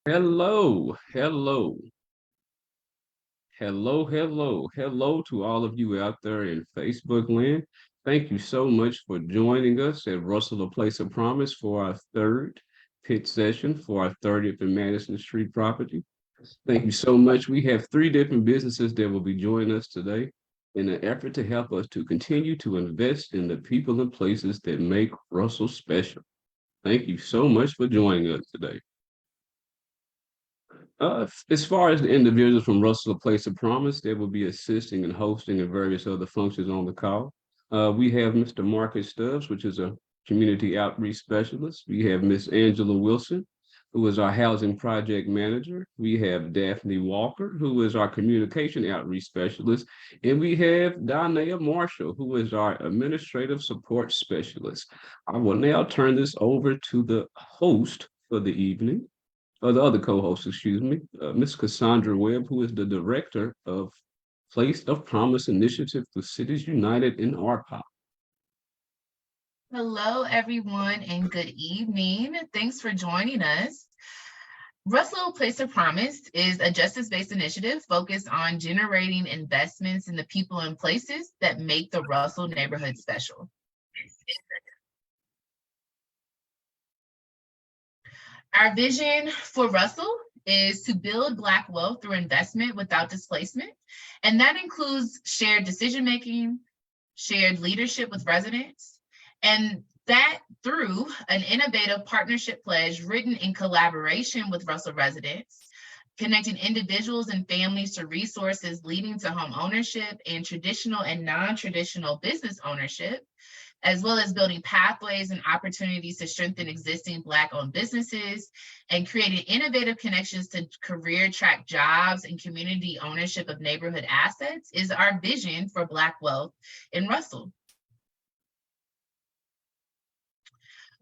Hello, hello, hello to all of you out there in Facebook land. Thank you so much for joining us at Russell, a Place of Promise for our third pit session for our 30th and Madison Street property. Thank you so much. We have three different businesses that will be joining us today in an effort to help us to continue to invest in the people and places that make Russell special. Thank you so much for joining us today. As far as the individuals from Russell Place of Promise, they will be assisting and hosting and various other functions on the call. We have Mr. Marcus Stubbs, which is a community outreach specialist. We have Miss Angela Wilson, who is our housing project manager. We have Daphne Walker, who is our communication outreach specialist. And we have Donnell Marshall, who is our administrative support specialist. I will now turn this over to the host for the evening, or the other co-host, excuse me, Ms. Cassandra Webb, who is the director of Place of Promise Initiative for Cities United in ARPA. Hello, everyone, and good evening. Thanks for joining us. Russell Place of Promise is a justice-based initiative focused on generating investments in the people and places that make the Russell neighborhood special. Our vision for Russell is to build Black wealth through investment without displacement, and that includes shared decision-making, shared leadership with residents, and that through an innovative partnership pledge written in collaboration with Russell residents, connecting individuals and families to resources leading to home ownership and traditional and non-traditional business ownership, as well as building pathways and opportunities to strengthen existing Black-owned businesses and creating innovative connections to career track jobs and community ownership of neighborhood assets is our vision for Black wealth in Russell.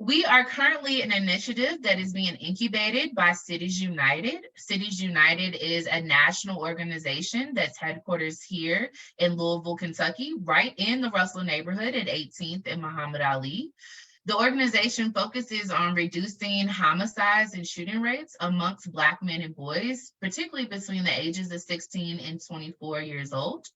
We are currently an initiative that is being incubated by Cities United. Cities United is a national organization that's headquarters here in Louisville, Kentucky, right in the Russell neighborhood at 18th and Muhammad Ali. The organization focuses on reducing homicides and shooting rates amongst Black men and boys, particularly between the ages of 16 and 24 years old.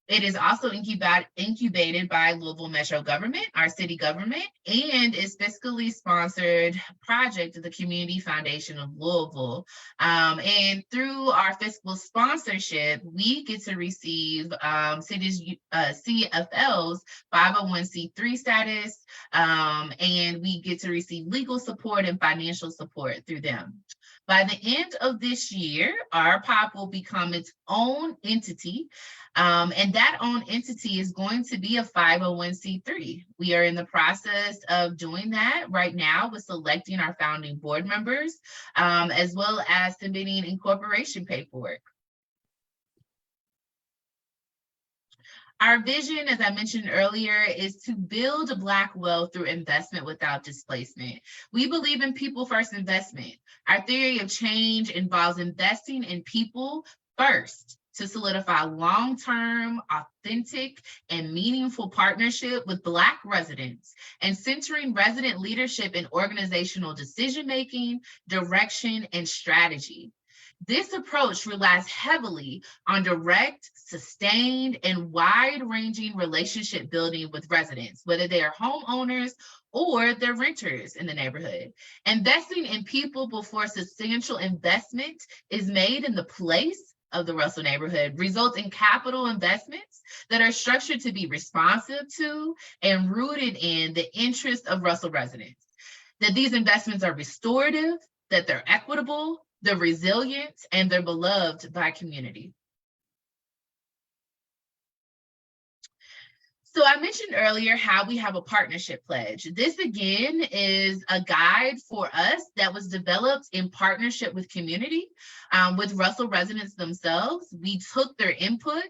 It is also incubated by Louisville Metro government, our city government, and is fiscally sponsored project of the Community Foundation of Louisville. And through our fiscal sponsorship, we get to receive cities CFL's 501c3 status, and we get to receive legal support and financial support through them. By the end of this year, our POP will become its own entity, and that own entity is going to be a 501c3. We are in the process of doing that right now with selecting our founding board members, as well as submitting incorporation paperwork. Our vision, as I mentioned earlier, is to build Black wealth through investment without displacement. We believe in people first investment. Our theory of change involves investing in people first to solidify long-term, authentic, and meaningful partnership with Black residents, and centering resident leadership in organizational decision-making, direction, and strategy. This approach relies heavily on direct, sustained, and wide-ranging relationship building with residents, whether they are homeowners or they're renters in the neighborhood. Investing in people before substantial investment is made in the place of the Russell neighborhood results in capital investments that are structured to be responsive to and rooted in the interests of Russell residents. That these investments are restorative, that they're equitable, they're resilient, and they're beloved by community. So I mentioned earlier how we have a partnership pledge. This again is a guide for us that was developed in partnership with community, with Russell residents themselves. We took their input.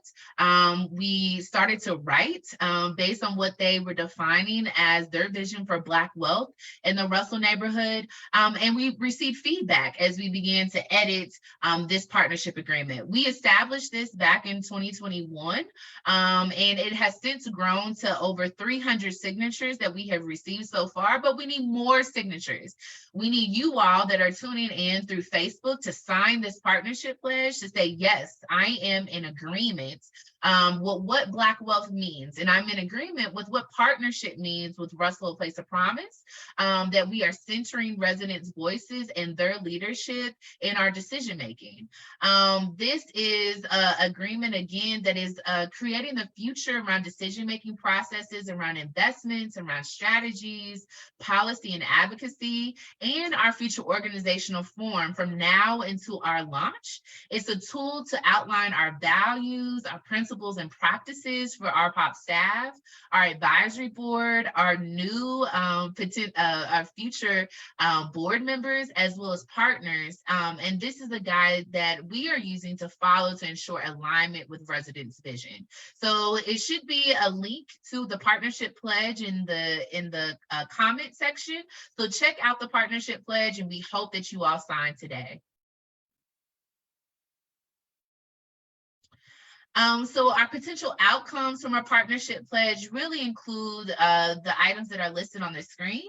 We started to write based on what they were defining as their vision for Black wealth in the Russell neighborhood. And we received feedback as we began to edit this partnership agreement. We established this back in 2021, and it has since grown grown to over 300 signatures that we have received so far, but we need more signatures. We need you all that are tuning in through Facebook to sign this partnership pledge to say, yes, I am in agreement with what Black wealth means. And I'm in agreement with what partnership means with Russell Place of Promise, that we are centering residents' voices and their leadership in our decision making. This is an agreement, again, that is creating the future around decision making processes, around investments, around strategies, policy and advocacy, and our future organizational form from now until our launch. It's a tool to outline our values, our principles and practices for our RPOP staff, our advisory board, our new our future board members, as well as partners. And this is a guide that we are using to follow to ensure alignment with residents' vision. So it should be a link to the partnership pledge in the comment section. So check out the partnership pledge, and we hope that you all sign today. So our potential outcomes from our partnership pledge really include the items that are listed on the screen: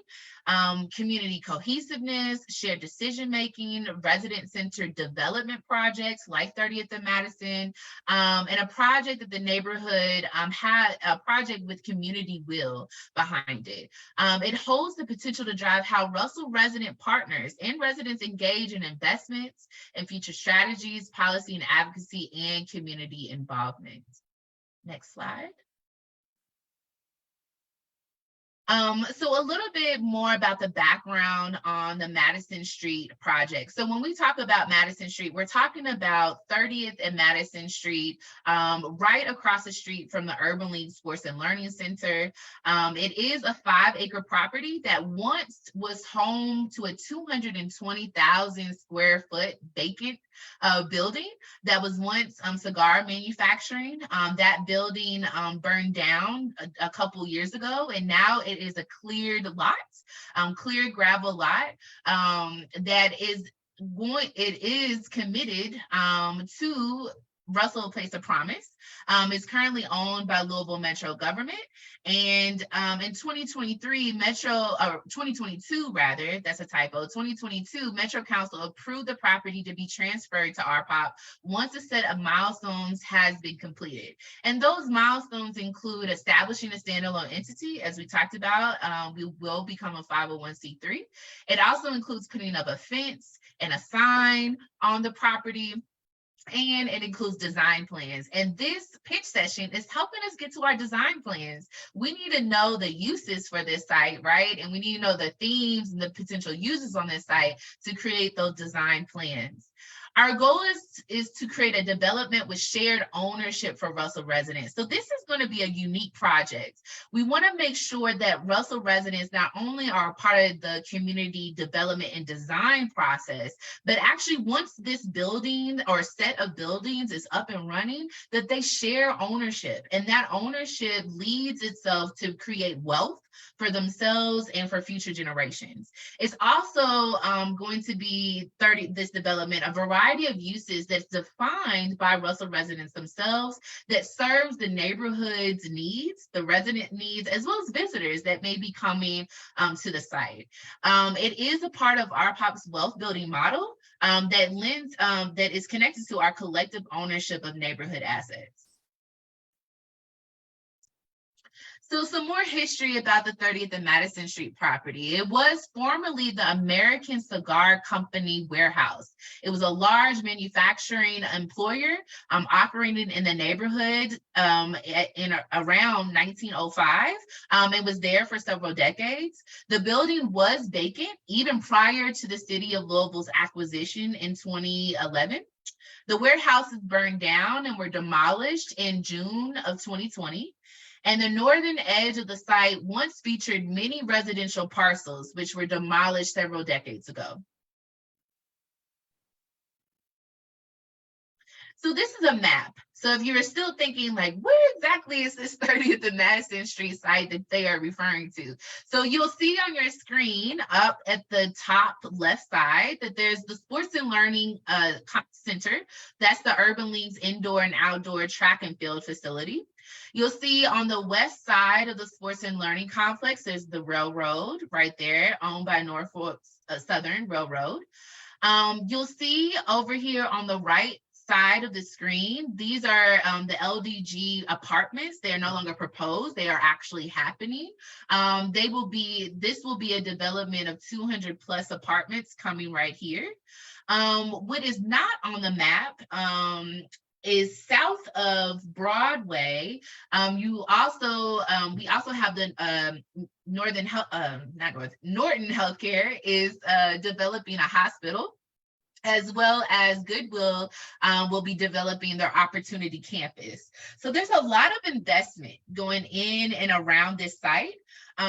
community cohesiveness, shared decision-making, resident-centered development projects like 30th and Madison, and a project that the neighborhood had, a project with community will behind it. It holds the potential to drive how Russell resident partners and residents engage in investments and future strategies, policy and advocacy, and community involvement. Next slide. So a little bit more about the background on the Madison Street project. So when we talk about Madison Street, we're talking about 30th and Madison Street, right across the street from the Urban League Sports and Learning Center. It is a 5-acre property that once was home to a 220,000 square foot vacant building that was once cigar manufacturing. That building burned down a couple years ago, and now it is a cleared lot, cleared gravel lot that is committed to Russell Place of Promise. Is currently owned by Louisville Metro government. And in 2022 rather, that's a typo, 2022, Metro Council approved the property to be transferred to RPOP once a set of milestones has been completed. And those milestones include establishing a standalone entity, as we talked about. We will become a 501c3. It also includes putting up a fence and a sign on the property, and it includes design plans. And this pitch session is helping us get to our design plans. We need to know the uses for this site, right? And we need to know the themes and the potential uses on this site to create those design plans. Our goal is to create a development with shared ownership for Russell residents. So this is going to be a unique project. We want to make sure that Russell residents not only are a part of the community development and design process, but actually once this building or set of buildings is up and running, that they share ownership, and that ownership leads itself to create wealth for themselves and for future generations. It's also going to be this development, a variety of uses that's defined by Russell residents themselves that serves the neighborhood's needs, the resident needs, as well as visitors that may be coming to the site. It is a part of RPOP's wealth building model that is connected to our collective ownership of neighborhood assets. So some more history about the 30th and Madison Street property. It was formerly the American Cigar Company warehouse. It was a large manufacturing employer operating in the neighborhood in around 1905. It was there for several decades. The building was vacant even prior to the city of Louisville's acquisition in 2011. The warehouses burned down and were demolished in June of 2020. And the northern edge of the site once featured many residential parcels, which were demolished several decades ago. So this is a map. So if you're still thinking like, where exactly is this 30th and Madison Street site that they are referring to? So you'll see on your screen up at the top left side that there's the Sports and Learning Center. That's the Urban League's indoor and outdoor track and field facility. You'll see on the west side of the Sports and Learning Complex, there's the railroad right there, owned by Norfolk Southern Railroad. You'll see over here on the right side of the screen, these are the LDG apartments. They are no longer proposed. They are actually happening. This will be a development of 200 plus apartments coming right here. What is not on the map is south of Broadway. We also have the Norton Healthcare is developing a hospital, as well as Goodwill will be developing their Opportunity Campus. So there's a lot of investment going in and around this site.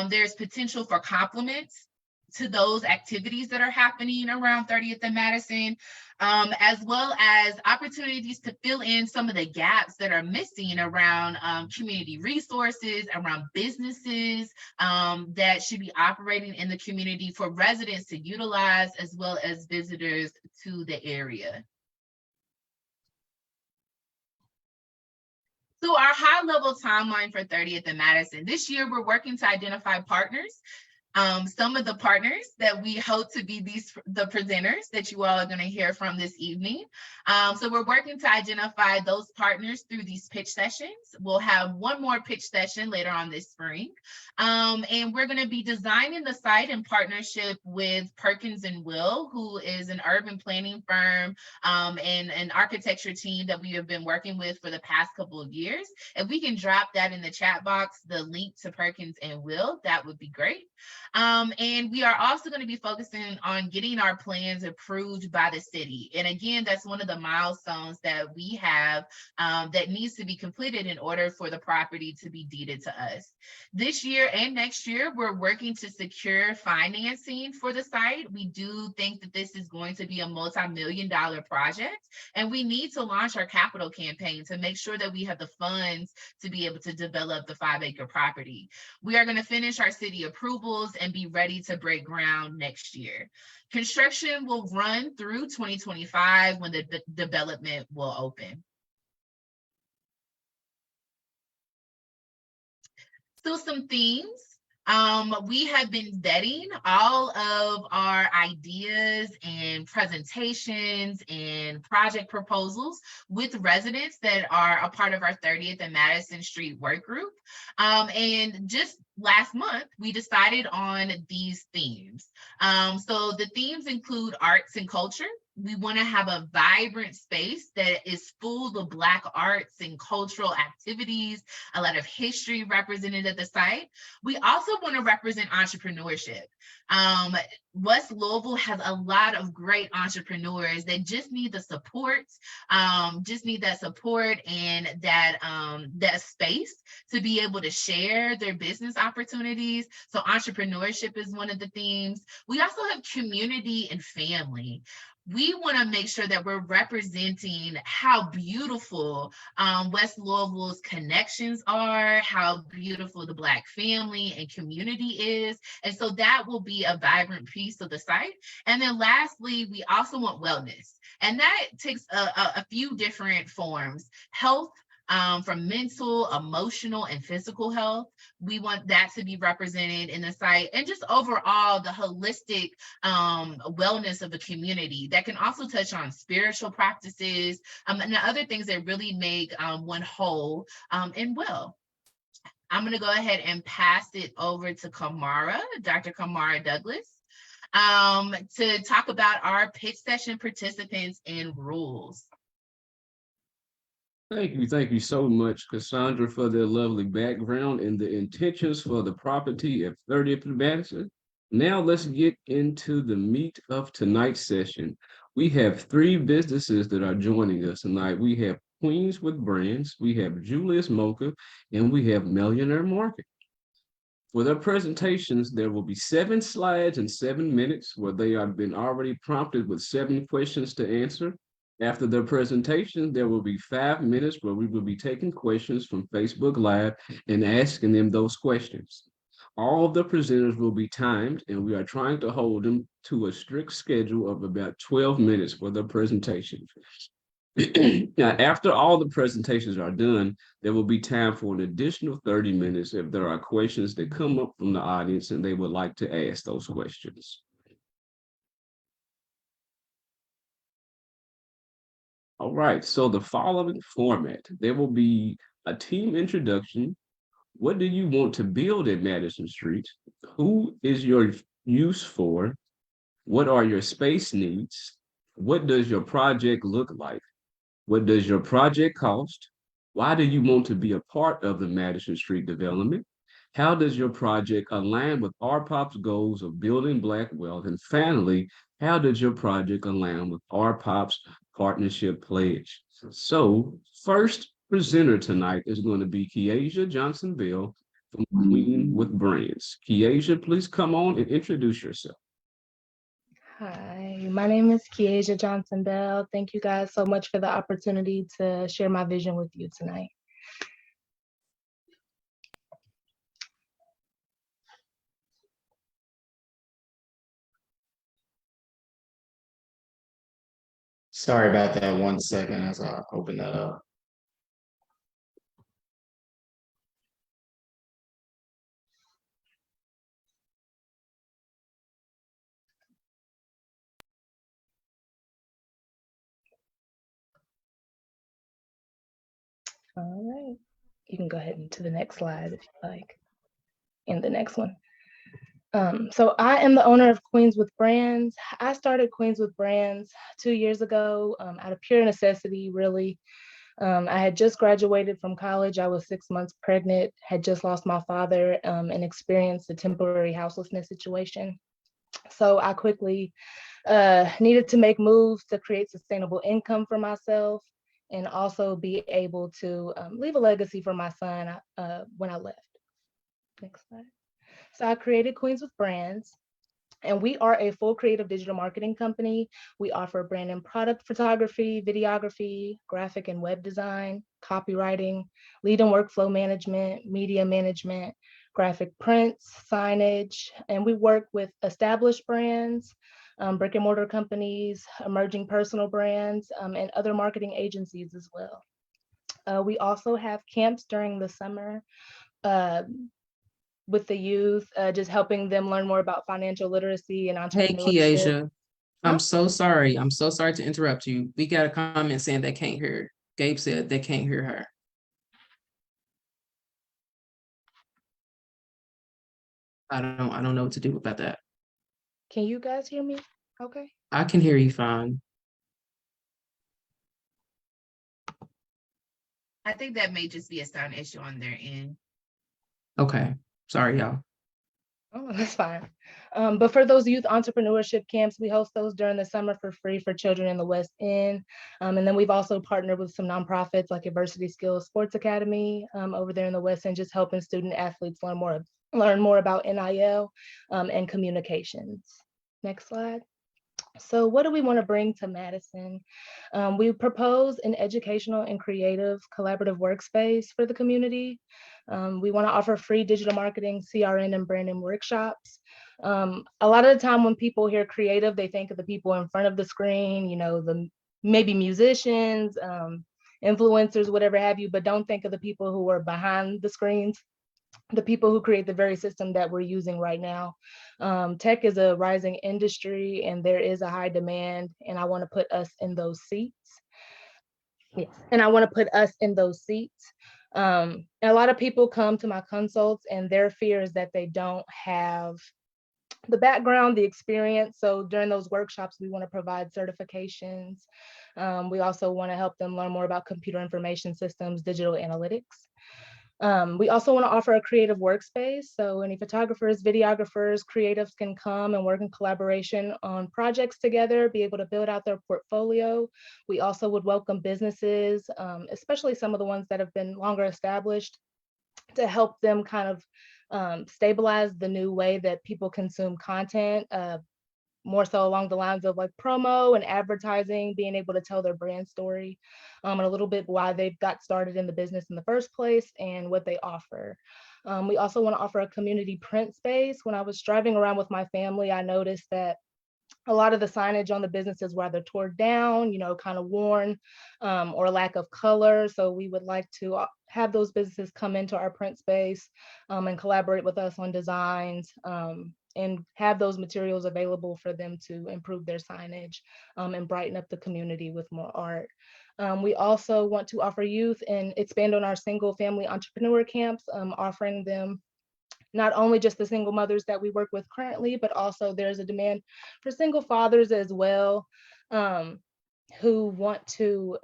There's potential for complements to those activities that are happening around 30th and Madison, as well as opportunities to fill in some of the gaps that are missing around community resources, around businesses that should be operating in the community for residents to utilize, as well as visitors to the area. So our high-level timeline for 30th and Madison. This year, we're working to identify partners. Some of the partners that we hope to be the presenters that you all are going to hear from this evening. So we're working to identify those partners through these pitch sessions. We'll have one more pitch session later on this spring. And we're going to be designing the site in partnership with Perkins and Will, who is an urban planning firm and an architecture team that we have been working with for the past couple of years. If we can drop that in the chat box, the link to Perkins and Will, that would be great. And we are also going to be focusing on getting our plans approved by the city. And again, that's one of the milestones that we have that needs to be completed in order for the property to be deeded to us. This year and next year, we're working to secure financing for the site. We do think that this is going to be a multi-million-dollar project, and we need to launch our capital campaign to make sure that we have the funds to be able to develop the 5-acre property. We are going to finish our city approvals and be ready to break ground next year. Construction will run through 2025 when the development will open. So some themes. We have been vetting all of our ideas and presentations and project proposals with residents that are a part of our 30th and Madison Street work group. And just last month, we decided on these themes. So the themes include arts and culture. We want to have a vibrant space that is full of Black arts and cultural activities, a lot of history represented at the site. We also want to represent entrepreneurship. West Louisville has a lot of great entrepreneurs that just need the support, and that space to be able to share their business opportunities. So entrepreneurship is one of the themes. We also have community and family. We want to make sure that we're representing how beautiful West Louisville's connections are, how beautiful the Black family and community is. And so that will be a vibrant piece of the site. And then lastly, we also want wellness. And that takes a few different forms. Health, from mental, emotional, and physical health. We want that to be represented in the site, and just overall the holistic wellness of the community that can also touch on spiritual practices and the other things that really make one whole and well. I'm going to go ahead and pass it over to Kamara, Dr. Kamara Douglas, to talk about our pitch session participants and rules. Thank you so much, Cassandra, for the lovely background and the intentions for the property at 30th and Madison. Now let's get into the meat of tonight's session. We have 3 businesses that are joining us tonight. We have Queens with Brands, we have Julius Mocha, and we have Millionaire Market. For their presentations, there will be 7 slides in 7 minutes where they have been already prompted with 7 questions to answer. After their presentation, there will be 5 minutes where we will be taking questions from Facebook Live and asking them those questions. All of the presenters will be timed, and we are trying to hold them to a strict schedule of about 12 minutes for their presentation. Now, after all the presentations are done, there will be time for an additional 30 minutes if there are questions that come up from the audience and they would like to ask those questions. All right, so the following format, there will be a team introduction. What do you want to build at Madison Street? Who is your use for? What are your space needs? What does your project look like? What does your project cost? Why do you want to be a part of the Madison Street development? How does your project align with RPOP's goals of building Black wealth? And finally, how does your project align with RPOP's partnership pledge? So, first presenter tonight is going to be Kiasia Johnson-Bell from Queen with Brands. Kiasia, please come on and introduce yourself. Hi, my name is Kiasia Johnson-Bell. Thank you guys so much for the opportunity to share my vision with you tonight. Sorry about that. 1 second as I open that up. All right, you can go ahead into the next slide if you like, and the next one. So I am the owner of Queens with Brands. I started Queens with Brands 2 years ago out of pure necessity, really. I had just graduated from college. I was 6 months pregnant, had just lost my father, and experienced a temporary houselessness situation. So I quickly needed to make moves to create sustainable income for myself and also be able to leave a legacy for my son when I left. Next slide. So I created Queens with Brands. And we are a full creative digital marketing company. We offer brand and product photography, videography, graphic and web design, copywriting, lead and workflow management, media management, graphic prints, signage, and we work with established brands, brick and mortar companies, emerging personal brands, and other marketing agencies as well. We also have camps during the summer with the youth, just helping them learn more about financial literacy and Hey, entrepreneurship. Kiasia, Huh? I'm so sorry. I'm so sorry to interrupt you. We got a comment saying they can't hear her. Gabe said they can't hear her. I don't know what to do about that. Can you guys hear me? Okay. I can hear you fine. I think that may just be a sound issue on their end. Okay. Sorry, y'all. Oh, that's fine. But for those youth entrepreneurship camps, we host those during the summer for free for children in the West End. And then we've also partnered with some nonprofits like Adversity Skills Sports Academy over there in the West End, just helping student athletes learn more about NIL and communications. Next slide. So what do we want to bring to Madison? We propose an educational and creative collaborative workspace for the community. We want to offer free digital marketing, CRM, and branding workshops. A lot of the time when people hear creative, they think of the people in front of the screen, the maybe musicians, influencers, whatever have you, but don't think of the people who are behind the screens, the people who create the very system that we're using right now. Tech is a rising industry and there is a high demand, and I want to put us in those seats. Yes, and I want to put us in those seats. And a lot of people come to my consults and their fear is that they don't have the background, the experience. So during those workshops, we want to provide certifications. We also want to help them learn more about computer information systems, digital analytics. We also want to offer a creative workspace. So any photographers, videographers, creatives can come and work in collaboration on projects together, be able to build out their portfolio. We also would welcome businesses, especially some of the ones that have been longer established, to help them kind of stabilize the new way that people consume content, more so along the lines of like promo and advertising, being able to tell their brand story, and a little bit why they've got started in the business in the first place and what they offer. We also want to offer a community print space. When I was driving around with my family, I noticed that a lot of the signage on the businesses were either torn down, kind of worn, or lack of color. So we would like to have those businesses come into our print space and collaborate with us on designs, and have those materials available for them to improve their signage and brighten up the community with more art. We also want to offer youth and expand on our single family entrepreneur camps, offering them not only just the single mothers that we work with currently, but also there's a demand for single fathers as well, who want to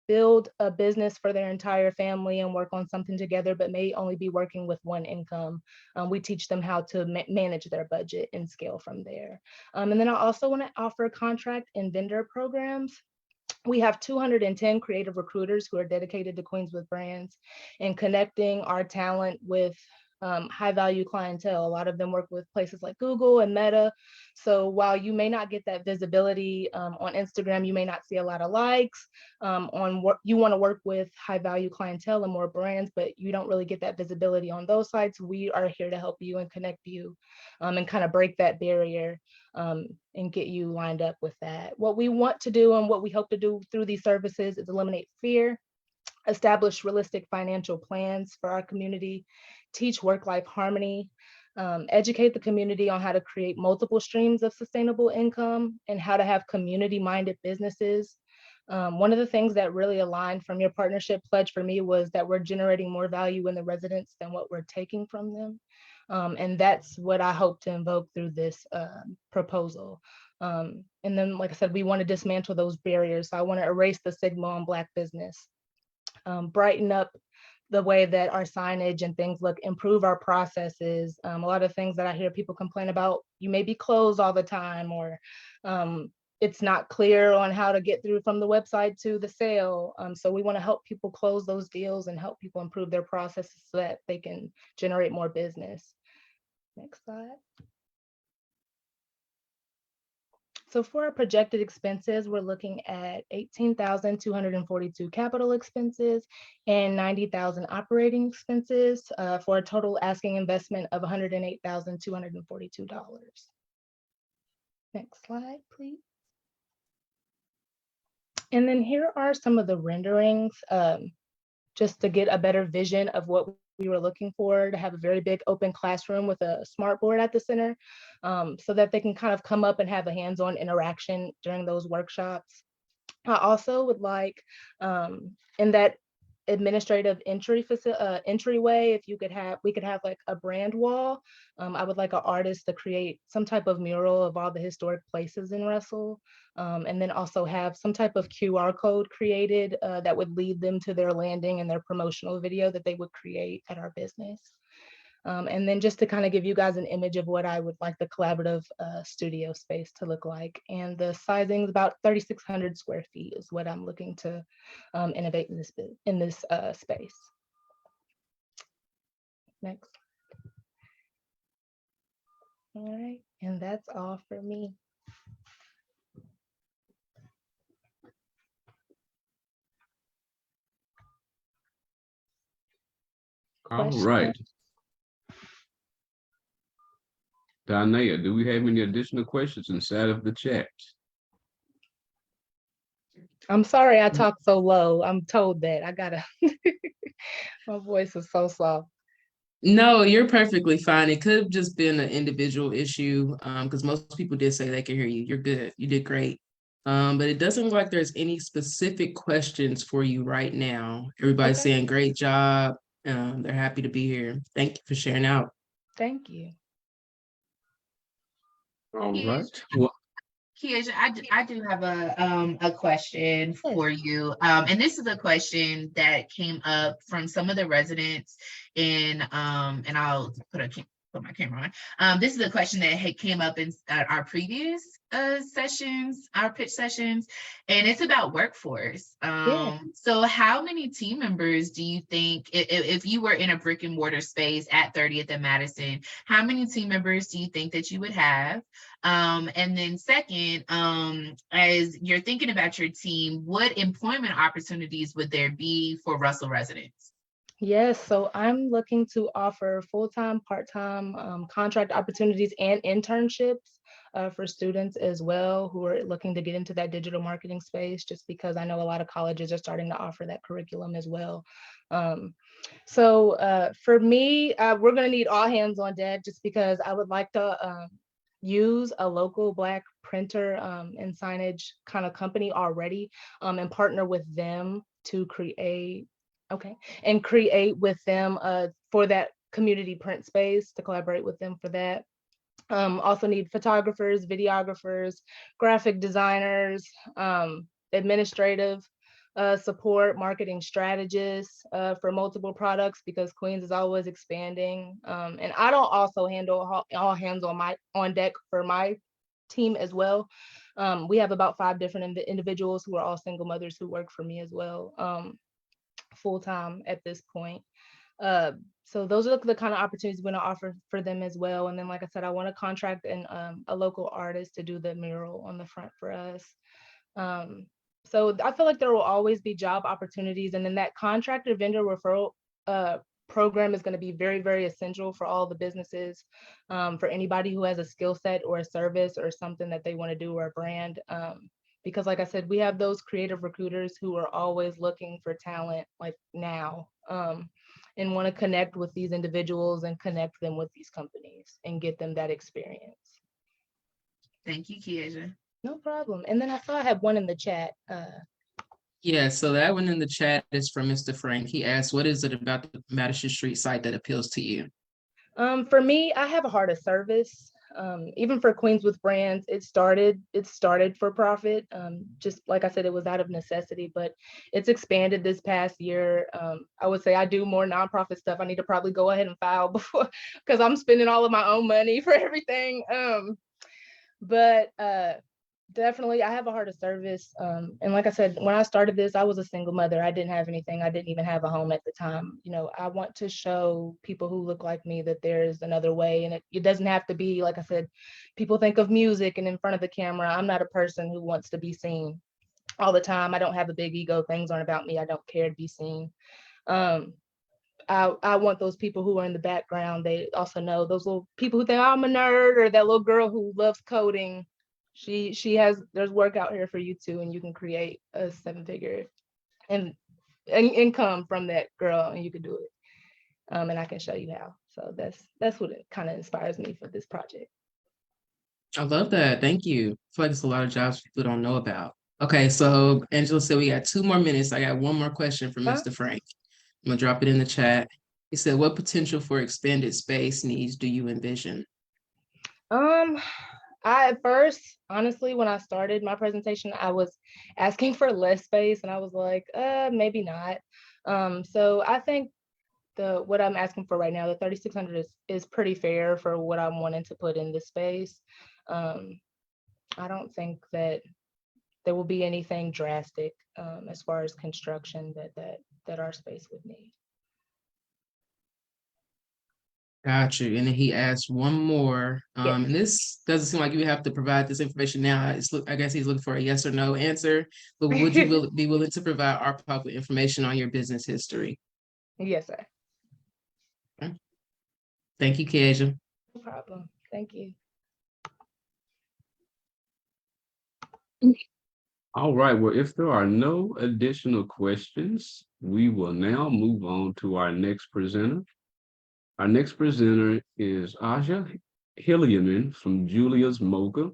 build a business for their entire family and work on something together, but may only be working with one income. We teach them how to manage their budget and scale from there. And then I also want to offer contract and vendor programs. We have 210 creative recruiters who are dedicated to Queens with Brands and connecting our talent with high value clientele. A lot of them work with places like Google and Meta. So while you may not get that visibility on Instagram, you may not see a lot of likes on what you want to work with high value clientele and more brands, but you don't really get that visibility on those sites. We are here to help you and connect you and kind of break that barrier and get you lined up with that. What we want to do and what we hope to do through these services is eliminate fear, establish realistic financial plans for our community, teach work-life harmony, educate the community on how to create multiple streams of sustainable income and how to have community-minded businesses. One of the things that really aligned from your partnership pledge for me was that we're generating more value in the residents than what we're taking from them. And that's what I hope to invoke through this proposal. And then, like I said, we want to dismantle those barriers. So I want to erase the stigma on Black business, brighten up the way that our signage and things look, improve our processes. A lot of things that I hear people complain about, you may be closed all the time, or it's not clear on how to get through from the website to the sale. So we want to help people close those deals and help people improve their processes so that they can generate more business. Next slide. So for our projected expenses, we're looking at 18,242 capital expenses and 90,000 operating expenses for a total asking investment of $108,242. Next slide, please. And then here are some of the renderings, just to get a better vision of what we were looking for, to have a very big open classroom with a smart board at the center, so that they can kind of come up and have a hands-on interaction during those workshops. I also would like, in that administrative entryway, if you could have, we could have like a brand wall. I would like an artist to create some type of mural of all the historic places in Russell, and then also have some type of QR code created that would lead them to their landing and their promotional video that they would create at our business. And then just to kind of give you guys an image of what I would like the collaborative studio space to look like. And the sizing is about 3,600 square feet is what I'm looking to innovate in this space. Next. All right, and that's all for me. All right. Donnea, do we have any additional questions inside of the chat? I'm sorry I talk so low. I'm told that I gotta, my voice is so soft. No, you're perfectly fine. It could have just been an individual issue, because most people did say they could hear you. You're good. You did great. But it doesn't look like there's any specific questions for you right now. Everybody's Okay. saying great job. They're happy to be here. Thank you for sharing out. Thank you. All right. Kiesha, I do have a question for you. And this is a question that came up from some of the residents in and I'll put put my camera on. This is a question that had came up in our previous sessions, our pitch sessions, and it's about workforce. So how many team members do you think, if you were in a brick and mortar space at 30th and Madison, how many team members do you think that you would have? And then second, as you're thinking about your team, what employment opportunities would there be for Russell residents? Yes, so I'm looking to offer full-time, part-time contract opportunities and internships for students as well who are looking to get into that digital marketing space, just because I know a lot of colleges are starting to offer that curriculum as well. So for me, we're going to need all hands on deck, just because I would like to use a local Black printer and signage kind of company already, and partner with them to create with them for that community print space, to collaborate with them for that. Also need photographers, videographers, graphic designers, administrative support, marketing strategists for multiple products, because Queens is always expanding. And I don't also handle all hands on deck for my team as well. We have about 5 different individuals who are all single mothers who work for me as well, full-time at this point. So those are the kind of opportunities we're going to offer for them as well. And then, like I said, I want to contract a local artist to do the mural on the front for us. So I feel like there will always be job opportunities. And then that contractor vendor referral program is going to be very, very essential for all the businesses, for anybody who has a skill set or a service or something that they want to do, or a brand. Because like I said, we have those creative recruiters who are always looking for talent like now, and want to connect with these individuals and connect them with these companies and get them that experience. Thank you, Kiesha. No problem. And then I saw I had one in the chat. Yeah, so that one in the chat is from Mr. Frank. He asked, what is it about the Madison Street site that appeals to you? For me, I have a heart of service. Even for Queens with Brands, it started for profit. Just like I said, it was out of necessity, but it's expanded this past year. I would say I do more nonprofit stuff. I need to probably go ahead and file before, because I'm spending all of my own money for everything. But definitely, I have a heart of service. And like I said, when I started this, I was a single mother. I didn't have anything. I didn't even have a home at the time. You know, I want to show people who look like me that there's another way. And it doesn't have to be, like I said, people think of music and in front of the camera. I'm not a person who wants to be seen all the time. I don't have a big ego. Things aren't about me. I don't care to be seen. I want those people who are in the background. They also know those little people who think I'm a nerd, or that little girl who loves coding. There's work out here for you too, and you can create a 7-figure and income from that girl, and you can do it. And I can show you how. So that's what it kind of inspires me for this project. I love that. Thank you. I feel like there's a lot of jobs people don't know about. Okay, so Angela said we got 2 more minutes. I got one more question from Mr. Frank. I'm gonna drop it in the chat. He said, what potential for expanded space needs do you envision? I at first, honestly, when I started my presentation, I was asking for less space, and I was like, maybe not. So I think what I'm asking for right now, the 3,600 is pretty fair for what I'm wanting to put in this space. I don't think that there will be anything drastic as far as construction that our space would need. Got you. And then he asked one more. Yes. And this doesn't seem like you have to provide this information now. I guess he's looking for a yes or no answer. But would you be willing to provide our public information on your business history? Yes, sir. Okay. Thank you, Kiesha. No problem. Thank you. All right, well, if there are no additional questions, we will now move on to our next presenter. Our next presenter is Aja Hilliaman from Julia's Mocha.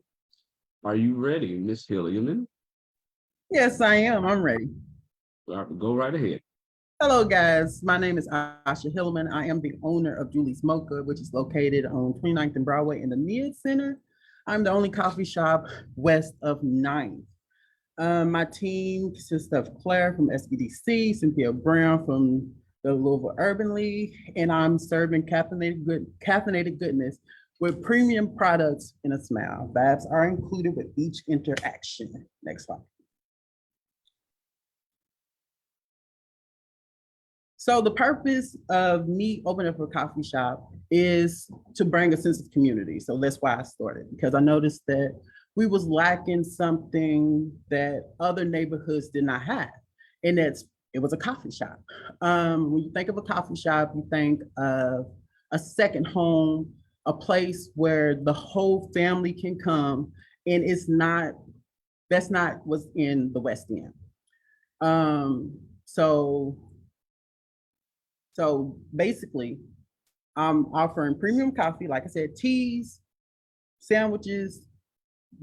Are you ready, Miss Hilliaman? Yes, I am. I'm ready. Go right ahead. Hello, guys. My name is Asha Hillman. I am the owner of Julie's Mocha, which is located on 29th and Broadway in the Mid Center. I'm the only coffee shop west of 9th. My team consists of Claire from SBDC, Cynthia Brown from the Louisville Urban League, and I'm serving caffeinated goodness with premium products and a smile. Vibes are included with each interaction. Next slide. So the purpose of me opening up a coffee shop is to bring a sense of community. So that's why I started, because I noticed that we was lacking something that other neighborhoods did not have. And it was a coffee shop. When you think of a coffee shop, you think of a second home, a place where the whole family can come, and that's not what's in the West End. So basically, I'm offering premium coffee, like I said, teas, sandwiches,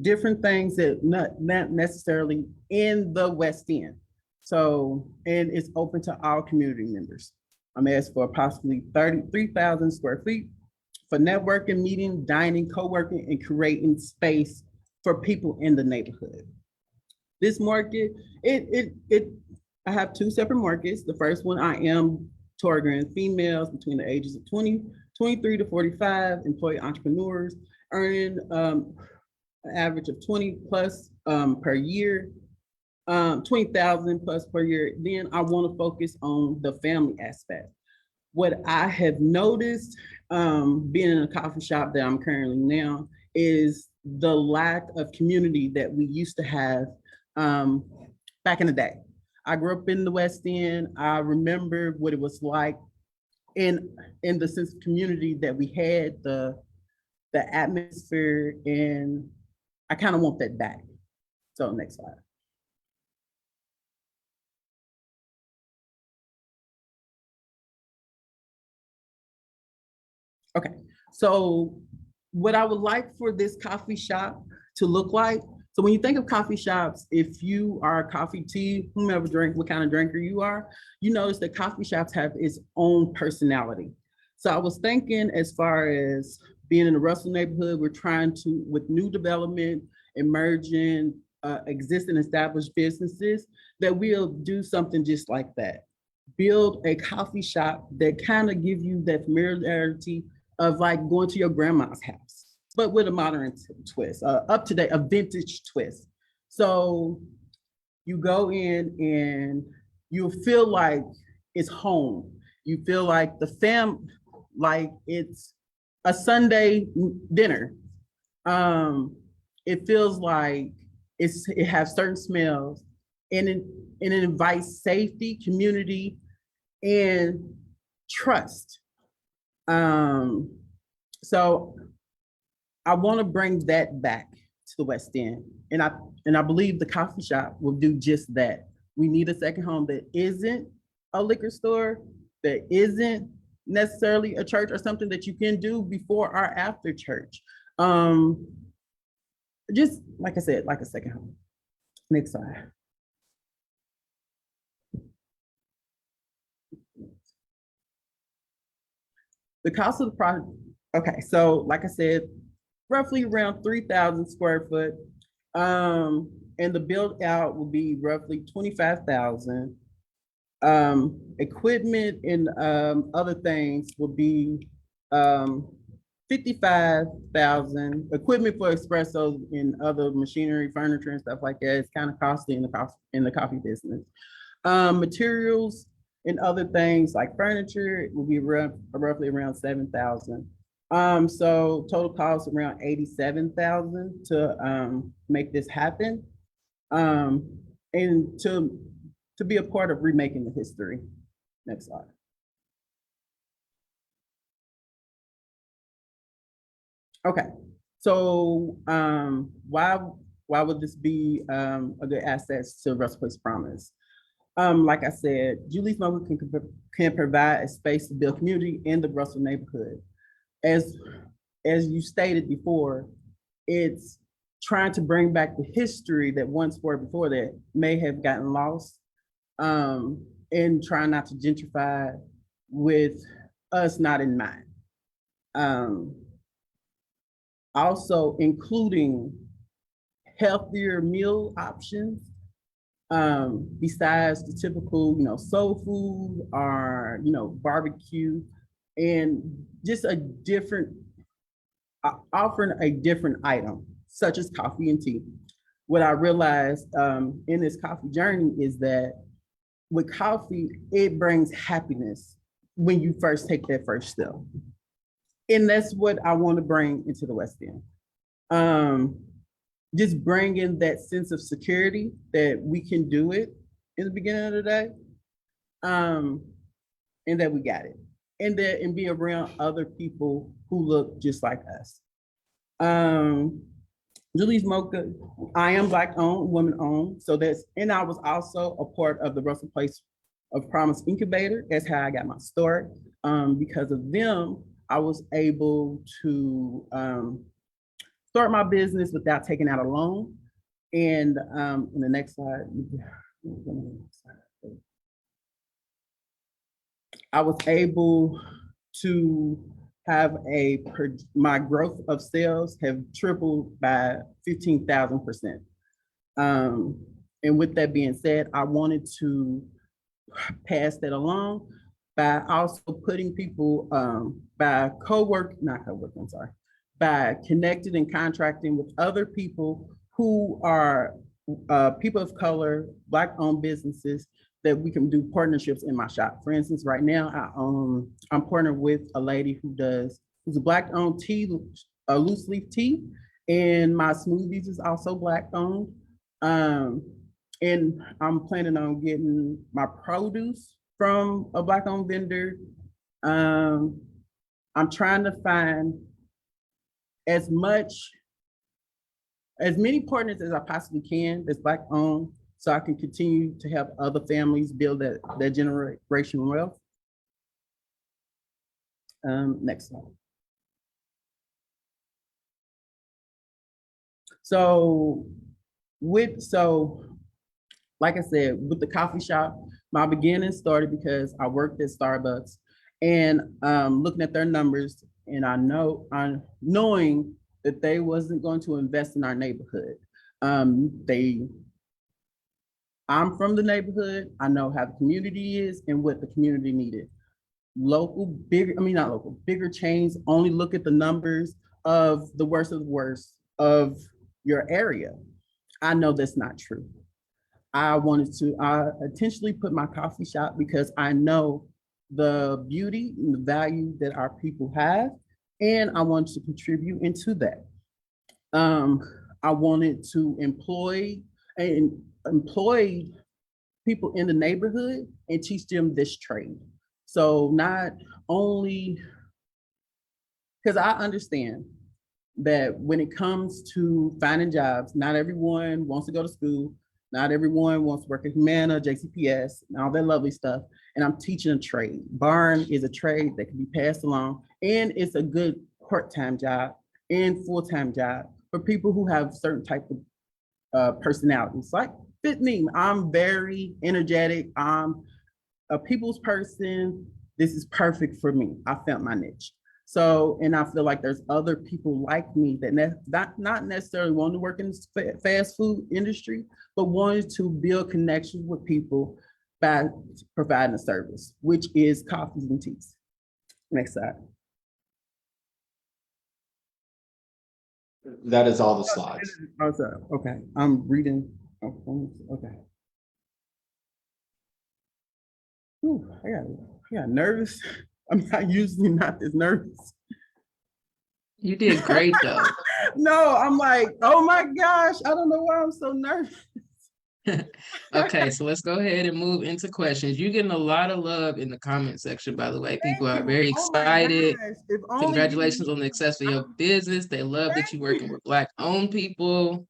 different things that not necessarily in the West End. So, and it's open to all community members. I'm asked for approximately 33,000 square feet for networking, meeting, dining, co-working, and creating space for people in the neighborhood. This market, I have two separate markets. The first one, I am targeting females between the ages of 23 to 45, employee entrepreneurs, earning an average of 20 plus per year, 20,000 plus per year. Then I want to focus on the family aspect. What I have noticed being in a coffee shop that I'm currently now is the lack of community that we used to have back in the day. I grew up in the West End. I remember what it was like in the sense of community that we had, the atmosphere, and I kind of want that back. So next slide. Okay, so what I would like for this coffee shop to look like, so when you think of coffee shops, if you are a coffee, tea, whomever drink, what kind of drinker you are, you notice that coffee shops have its own personality. So I was thinking, as far as being in the Russell neighborhood, we're trying to, with new development, emerging, existing established businesses, that we'll do something just like that. Build a coffee shop that kind of give you that familiarity of like going to your grandma's house, but with a modern twist, up to date, a vintage twist. So you go in and you feel like it's home. You feel like like it's a Sunday dinner. It feels like it has certain smells, and it invites safety, community, and trust. So I want to bring that back to the West End, and I believe the coffee shop will do just that. We need a second home that isn't a liquor store, that isn't necessarily a church, or something that you can do before or after church. Just like I said, like a second home. Next slide. The cost of the project, okay, so like I said, roughly around 3,000 square foot. And the build out will be roughly 25,000. Equipment and other things will be 55,000. Equipment for espressos and other machinery, furniture and stuff like that. It's kind of costly in the coffee business. Materials and other things like furniture will be roughly around 7,000. So total cost around 87,000 to make this happen, and to be a part of remaking the history. Next slide. Okay, so why would this be a good asset to Russell Place Promise? Like I said, Julie's Mocha can provide a space to build community in the Russell neighborhood. As you stated before, it's trying to bring back the history that once were before that may have gotten lost, and trying not to gentrify with us not in mind. Also including healthier meal options, besides the typical, soul food or, barbecue, and just offering a different item, such as coffee and tea. What I realized in this coffee journey is that with coffee, it brings happiness when you first take that first step. And that's what I want to bring into the West End. Just bringing that sense of security that we can do it in the beginning of the day, and that we got it, and be around other people who look just like us. Julie's Mocha, I am Black owned, woman owned. So and I was also a part of the Russell Place of Promise Incubator. That's how I got my start. Because of them, I was able to start my business without taking out a loan. And in the next slide, I was able to have my growth of sales have tripled by 15,000%. And with that being said, I wanted to pass that along by also putting people, by by connecting and contracting with other people who are people of color, Black owned businesses, that we can do partnerships in my shop. For instance, right now, I'm partnered with a lady who's a Black owned tea, a loose leaf tea, and my smoothies is also Black owned. And I'm planning on getting my produce from a Black owned vendor. I'm trying to find as many partners as I possibly can that's Black owned, so I can continue to help other families build that generational wealth. Next slide. So like I said, with the coffee shop, my beginning started because I worked at Starbucks, and looking at their numbers, and knowing that they wasn't going to invest in our neighborhood. I'm from the neighborhood. I know how the community is and what the community needed. Bigger chains only look at the numbers of the worst of your area. I know that's not true. I intentionally put my coffee shop because I know the beauty and the value that our people have, and I wanted to contribute into that. I wanted to employ people in the neighborhood and teach them this trade. So not only, because I understand that when it comes to finding jobs, not everyone wants to go to school. Not everyone wants to work at Humana, JCPS, and all that lovely stuff. And I'm teaching a trade. Barn is a trade that can be passed along, and it's a good part-time job and full-time job for people who have certain type of personalities. Like fit me, I'm very energetic. I'm a people's person. This is perfect for me. I found my niche. So, and I feel like there's other people like me that not necessarily want to work in the fast food industry, but wanted to build connections with people by providing a service, which is coffees and teas. Next slide. That is all the slides. Oh, sorry. Okay, I'm reading. Okay. Ooh, I got nervous. I'm usually not this nervous. You did great though. No, I'm like, oh my gosh, I don't know why I'm so nervous. Okay, so let's go ahead and move into questions. You're getting a lot of love in the comment section, by the way. People are very excited. Congratulations on the success of your business. They love that you're working with Black owned people.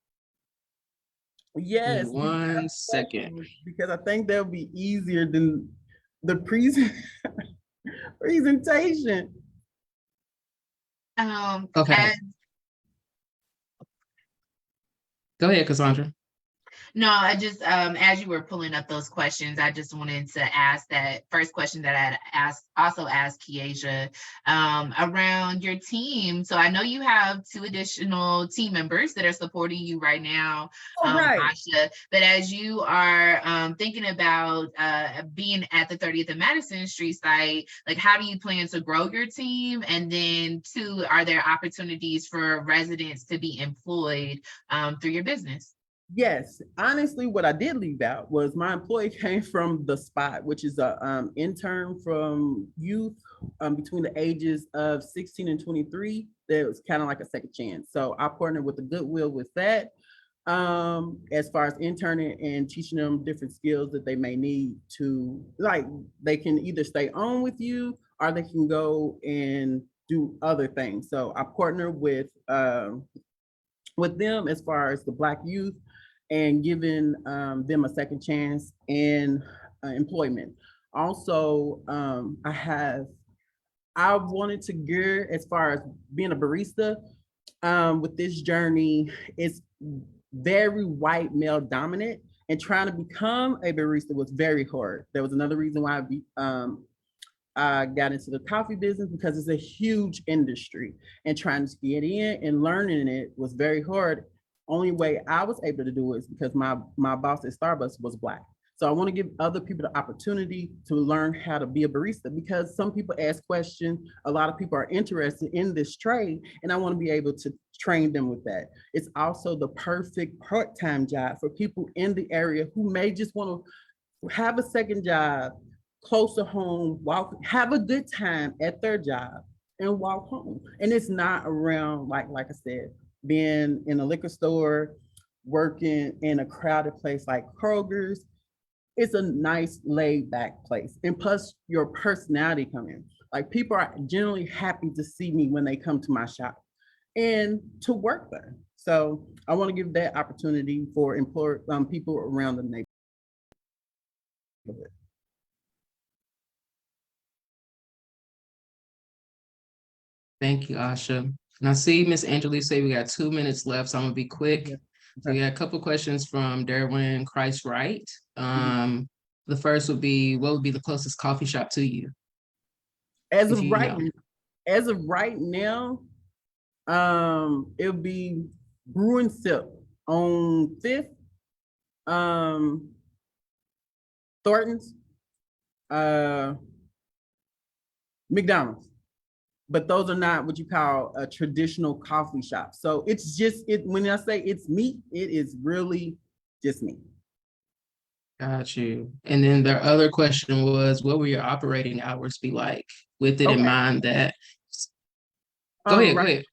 Yes. 1 second. Because I think that'll be easier than the presentation. Okay. Go ahead, Cassandra. No, I just, as you were pulling up those questions, I just wanted to ask that first question that I had also asked Kiesha, around your team. So I know you have 2 additional team members that are supporting you right now, All right. Asha, but as you are, thinking about, being at the 30th and Madison Street site, like, how do you plan to grow your team? And then 2, are there opportunities for residents to be employed, through your business? Yes, honestly, what I did leave out was my employee came from the spot, which is a intern from youth between the ages of 16 and 23. That was kind of like a second chance. So I partnered with the Goodwill with that, as far as interning and teaching them different skills that they may need to, like, they can either stay on with you or they can go and do other things. So I partner with them as far as the Black youth and giving them a second chance in employment. Also, I wanted to gear as far as being a barista. With this journey, it's very white male dominant, and trying to become a barista was very hard. There was another reason why I got into the coffee business, because it's a huge industry, and trying to get in and learning it was very hard. Only way I was able to do it is because my boss at Starbucks was Black. So I want to give other people the opportunity to learn how to be a barista, because some people ask questions. A lot of people are interested in this trade, and I want to be able to train them with that. It's also the perfect part-time job for people in the area who may just want to have a second job close to home, have a good time at their job and walk home. And it's not around, like I said, being in a liquor store, working in a crowded place like Kroger's. It's a nice laid back place. And plus your personality come in. Like, people are generally happy to see me when they come to my shop and to work there. So I want to give that opportunity for people around the neighborhood. Thank you, Asha. And I see Miss Angela say we got 2 minutes left, so I'm gonna be quick. Yeah. So we got a couple questions from Derwin Christ Wright. The first would be, what would be the closest coffee shop to you? As If of you right, know. as of right now, it'll be Brew and Sip on 5th, Thornton's, McDonald's. But those are not what you call a traditional coffee shop. So it's just it. When I say it's me, it is really just me. Got you. And then the other question was, what will your operating hours be like? With it in Okay. mind that, go Right. ahead.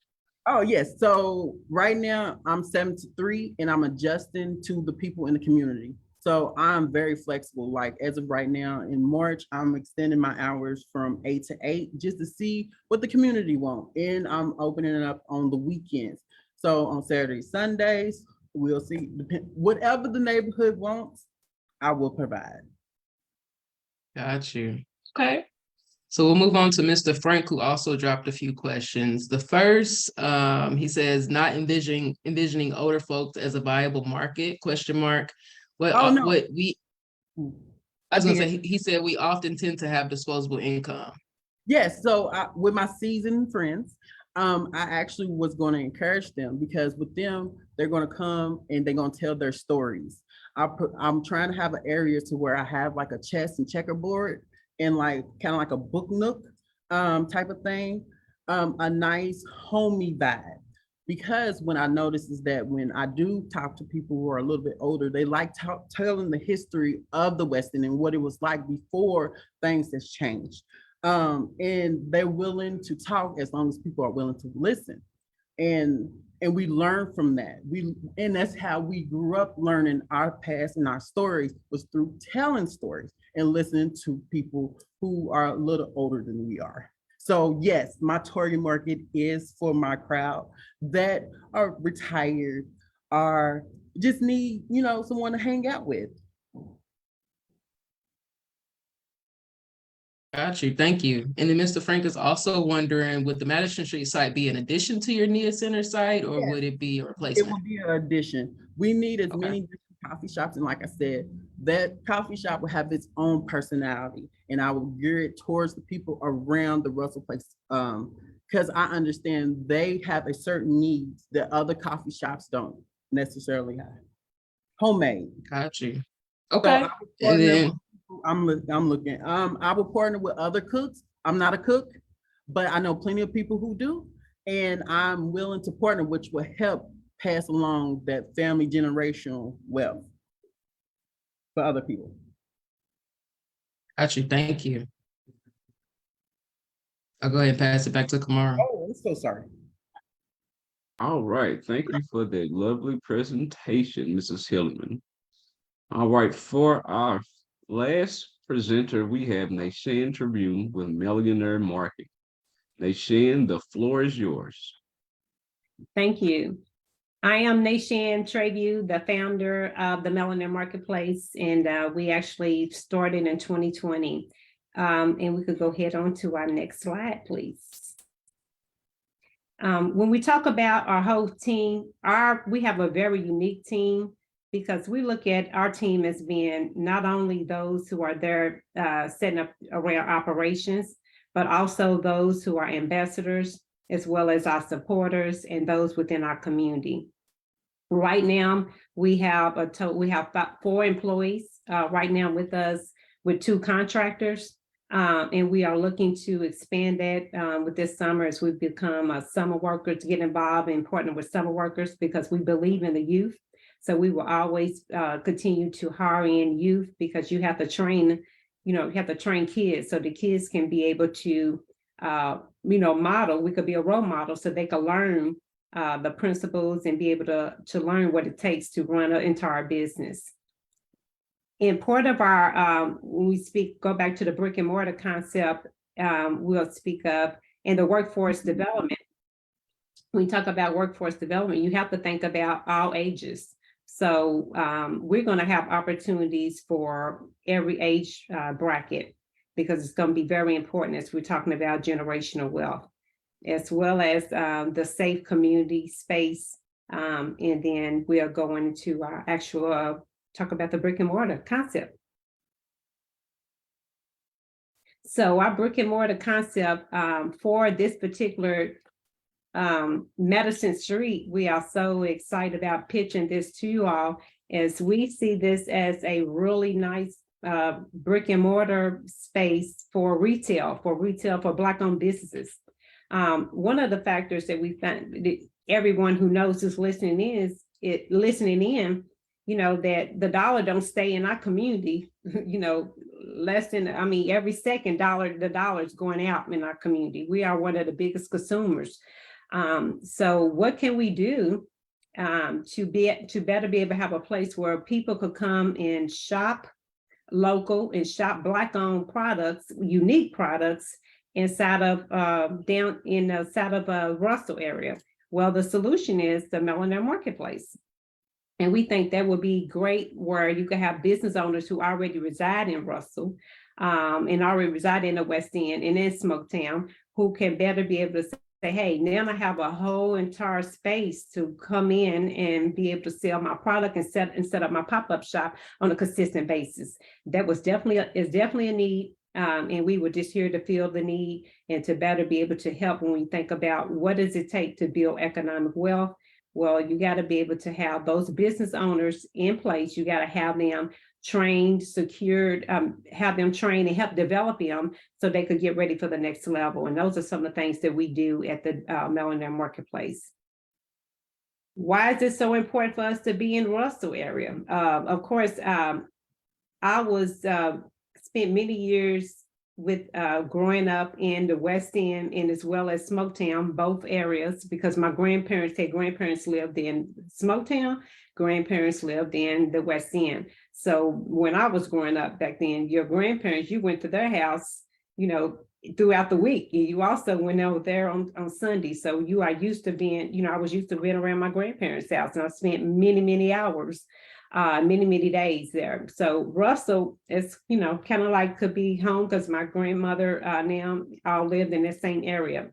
Oh, yes. So right now I'm 7 to 3 and I'm adjusting to the people in the community. So I'm very flexible. Like, as of right now in March, I'm extending my hours from 8 to 8 just to see what the community wants. And I'm opening it up on the weekends. So on Saturdays, Sundays, we'll see. Whatever the neighborhood wants, I will provide. Got you. Okay. So we'll move on to Mr. Frank, who also dropped a few questions. The first, he says, not envisioning older folks as a viable market, question mark. I was gonna say, he said we often tend to have disposable income. Yes, so with my seasoned friends, I actually was going to encourage them, because with them, they're going to come and they're going to tell their stories. I'm trying to have an area to where I have like a chess and checkerboard and like kind of like a book nook type of thing, a nice homey vibe. Because when I notice is that when I do talk to people who are a little bit older, they like telling the history of the West End and what it was like before things has changed. And they're willing to talk as long as people are willing to listen. And we learn from that. And that's how we grew up learning our past and our stories, was through telling stories and listening to people who are a little older than we are. So yes, my target market is for my crowd that are retired or just need, someone to hang out with. Got you. Thank you. And then Mr. Frank is also wondering, would the Madison Street site be an addition to your NIA Center site, or would it be a replacement? It will be an addition. We need as many different coffee shops, and like I said, that coffee shop will have its own personality, and I will gear it towards the people around the Russell place. Because I understand they have a certain needs that other coffee shops don't necessarily have. Homemade. Got you. So Okay. I would And partner then, with- I'm looking. I will partner with other cooks. I'm not a cook, but I know plenty of people who do, and I'm willing to partner, which will help pass along that family generational wealth for other people. got you. Thank you. I'll go ahead and pass it back to Kamara. Oh, I'm so sorry. All right, thank you for that lovely presentation, Mrs. Hillman. All right, for our last presenter, we have Nashan Tribune with Millionaire Market. Nashan, the floor is yours. Thank you. I am Nashan Treview, the founder of the Millionaire Marketplace, and we actually started in 2020. And we could go ahead on to our next slide, please. When we talk about our whole team, we have a very unique team because we look at our team as being not only those who are there setting up around operations, but also those who are ambassadors, as well as our supporters and those within our community. Right now, we have about 4 employees right now with us, with 2 contractors. And we are looking to expand that with this summer as we become a summer worker, to get involved and partner with summer workers, because we believe in the youth. So we will always continue to hire in youth, because you have to train, you have to train kids so the kids can be able to, model. We could be a role model so they can learn the principles and be able to learn what it takes to run an entire business. And part of our, when we go back to the brick and mortar concept, we'll speak of, and the workforce development. When we talk about workforce development, you have to think about all ages. So we're going to have opportunities for every age bracket, because it's going to be very important as we're talking about generational wealth, as well as the safe community space. And then we are going to our actual talk about the brick and mortar concept. So our brick and mortar concept for this particular Madison Street, we are so excited about pitching this to you all, as we see this as a really nice brick and mortar space for retail for Black-owned businesses. One of the factors that we found, that everyone who knows is listening in, that the dollar don't stay in our community, less than, every second the dollar is going out in our community. We are one of the biggest consumers. So what can we do to better be able to have a place where people could come and shop local and shop Black-owned products, unique products inside of down in the side of Russell area? Well, the solution is the Millionaire Marketplace. And we think that would be great, where you can have business owners who already reside in Russell and already reside in the West End and in Smoketown, who can better be able to say, hey, now I have a whole entire space to come in and be able to sell my product and set up my pop-up shop on a consistent basis. That is definitely a need. And we were just here to fill the need and to better be able to help when we think about what does it take to build economic wealth. Well, you got to be able to have those business owners in place. You got to have them trained, secured, have them trained and help develop them so they could get ready for the next level. And those are some of the things that we do at the Millionaire Marketplace. Why is it so important for us to be in Russell area? Of course, I spent many years with growing up in the West End and as well as Smoketown, both areas, because my grandparents lived in Smoketown, grandparents lived in the West End. So when I was growing up back then, your grandparents, you went to their house, throughout the week. You also went over there on Sunday. So you are used to being, I was used to being around my grandparents' house, and I spent many, many hours, many days there. So Russell is, kind of like could be home, because my grandmother now all lived in the same area.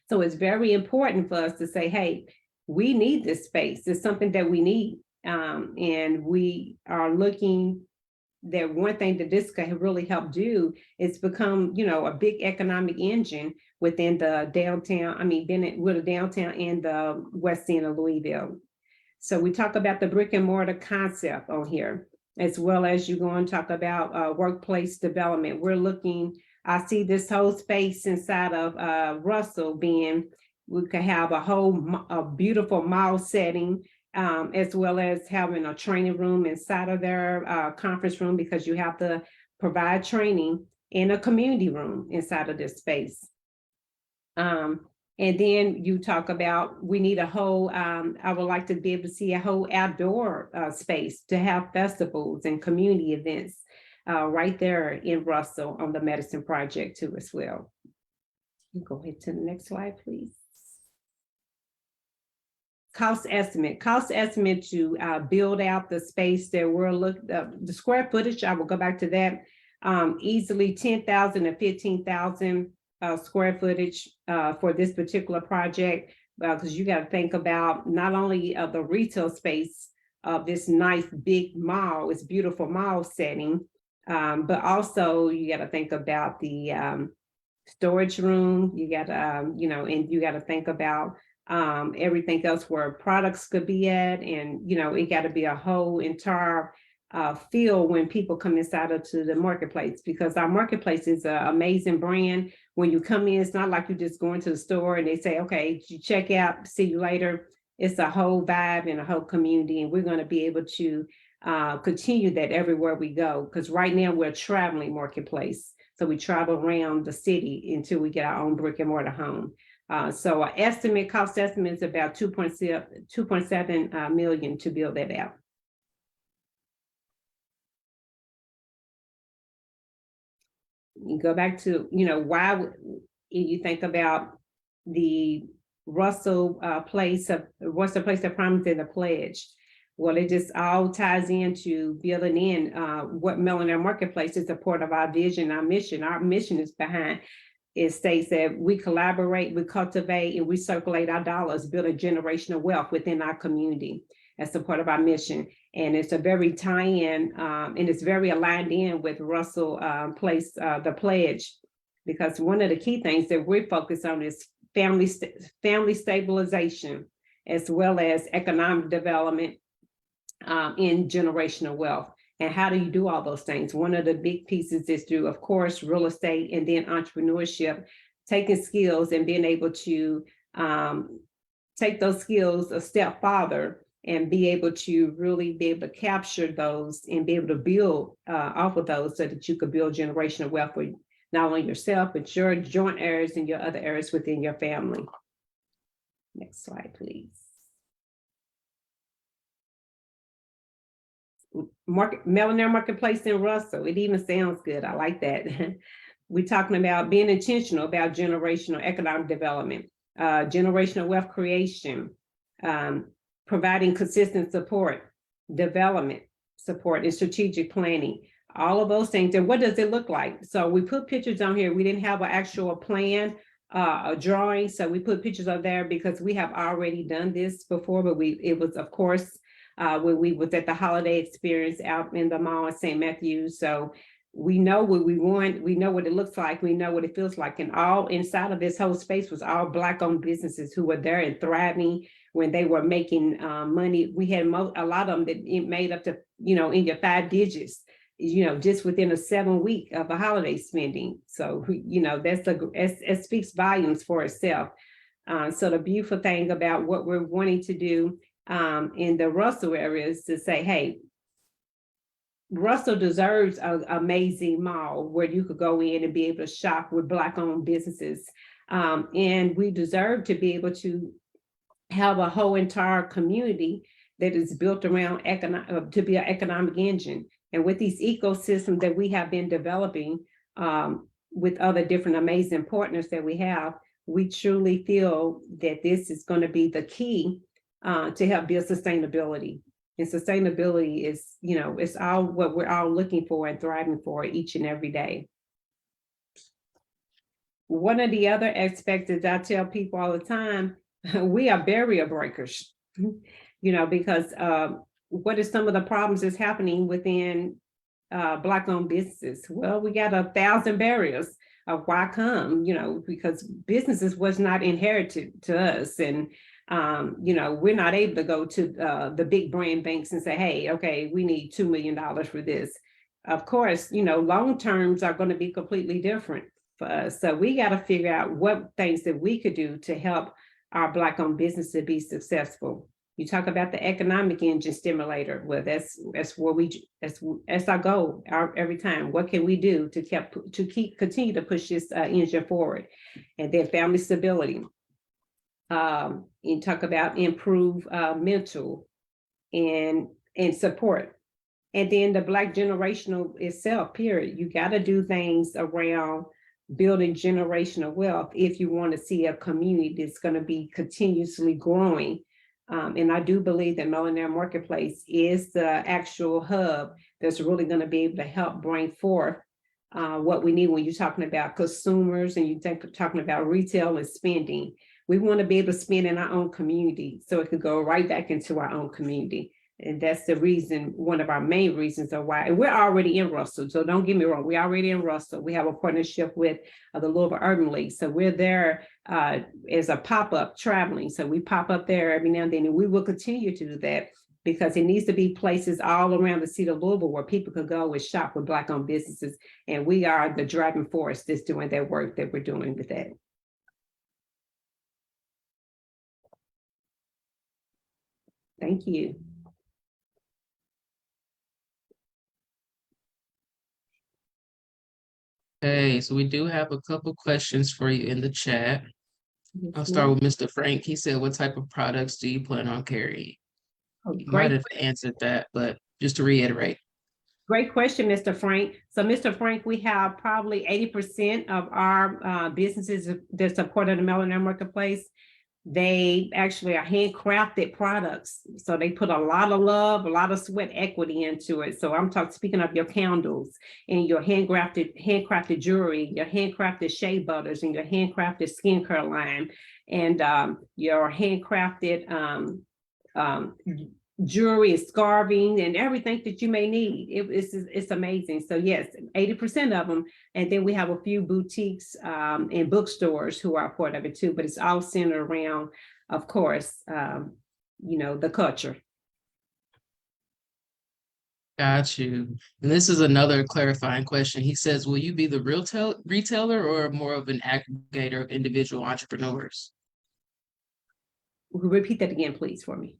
So it's very important for us to say, hey, we need this space. It's something that we need. And we are looking that one thing that this could really help do is become, a big economic engine within the downtown, with the downtown and the west end of Louisville. So we talk about the brick and mortar concept on here, as well as you go and talk about workplace development. I see this whole space inside of Russell we could have a beautiful mall setting, as well as having a training room inside of their conference room, because you have to provide training in a community room inside of this space. And then you talk about, we need a whole, I would like to be able to see a whole outdoor space to have festivals and community events right there in Russell on the Madison project too as well. Go ahead to the next slide, please. Cost estimate to build out the space that we're looking, the square footage, I will go back to that, easily 10,000 to 15,000 square footage for this particular project, because you got to think about not only the retail space of this nice big mall, it's beautiful mall setting, but also you got to think about the storage room. You got to, and you got to think about everything else where products could be at, and it got to be a whole entire feel when people come inside to the marketplace, because our marketplace is an amazing brand. When you come in, it's not like you just go into the store and they say, okay, you check out, see you later. It's a whole vibe and a whole community, and we're going to be able to continue that everywhere we go, because right now we're a traveling marketplace. So we travel around the city until we get our own brick and mortar home. So our cost estimate is about 2.7 million to build that out. You go back to, why you think about the Russell place of promise in the pledge. Well, it just all ties into building in what Millionaire Marketplace is a part of our vision, our mission. Our mission is behind. It states that we collaborate, we cultivate, and we circulate our dollars, building generational wealth within our community. That's a part of our mission. And it's a very tie-in, and it's very aligned in with Russell Place, the pledge, because one of the key things that we're focused on is family stabilization, as well as economic development in generational wealth. And how do you do all those things? One of the big pieces is through, of course, real estate, and then entrepreneurship, taking skills and being able to take those skills a step farther and be able to really be able to capture those and be able to build off of those, so that you could build generational wealth for not only yourself, but your joint heirs and your other heirs within your family. Next slide, please. Millionaire Marketplace in Russell. It even sounds good. I like that. We're talking about being intentional about generational economic development, generational wealth creation, providing consistent support, development support, and strategic planning. All of those things. And what does it look like? So we put pictures on here. We didn't have an actual plan, a drawing. So we put pictures up there because we have already done this before, but it was, of course, when we was at the holiday experience out in the mall in St. Matthews. So we know what we want, we know what it looks like, we know what it feels like. And all inside of this whole space was all Black-owned businesses who were there and thriving when they were making money. We had a lot of them that it made up to, in your 5 digits, just within a 7 week of a holiday spending. So, it speaks volumes for itself. So the beautiful thing about what we're wanting to do in the Russell area is to say, hey, Russell deserves an amazing mall where you could go in and be able to shop with Black-owned businesses. And we deserve to be able to have a whole entire community that is built around to be an economic engine. And with these ecosystems that we have been developing with other different amazing partners that we have, we truly feel that this is going to be the key to help build sustainability. And sustainability is, it's all what we're all looking for and thriving for each and every day. One of the other aspects is I tell people all the time, we are barrier breakers, because what are some of the problems that's happening within Black-owned businesses? Well, we got 1,000 barriers of why come, because businesses was not inherited to us. And, we're not able to go to the big brand banks and say, hey, okay, we need $2 million for this. Of course, long terms are going to be completely different for us. So we got to figure out what things that we could do to help our Black-owned business to be successful. You talk about the economic engine stimulator. Well, that's our goal every time. What can we do to continue to push this engine forward? And then family stability. You talk about improve mental and support. And then the Black generational itself, period. You got to do things around building generational wealth if you want to see a community that's going to be continuously growing. And I do believe that Millionaire Marketplace is the actual hub that's really going to be able to help bring forth what we need when you're talking about consumers and talking about retail and spending. We want to be able to spend in our own community so it could go right back into our own community. And that's the reason, one of our main reasons of why. And we're already in Russell, so don't get me wrong, we're already in Russell. We have a partnership with the Louisville Urban League. So we're there as a pop-up traveling. So we pop up there every now and then, and we will continue to do that because it needs to be places all around the city of Louisville where people could go and shop with Black-owned businesses. And we are the driving force that's doing that work that we're doing with that. Thank you. Okay, so we do have a couple questions for you in the chat. I'll start with Mr. Frank. He said, what type of products do you plan on carrying? You might have answered that, but just to reiterate. Great question, Mr. Frank. So Mr. Frank, we have probably 80% of our businesses that support the Millionaire Marketplace. They actually are handcrafted products. So they put a lot of love, a lot of sweat equity into it. So I'm speaking of your candles and your handcrafted jewelry, your handcrafted shea butters and your handcrafted skincare line and your handcrafted jewelry and scarving and everything that you may need. It's amazing. So yes, 80% of them. And then we have a few boutiques and bookstores who are part of it too, but it's all centered around, of course, the culture. Got you. And this is another clarifying question. He says, will you be the retailer or more of an aggregator of individual entrepreneurs? Repeat that again, please, for me.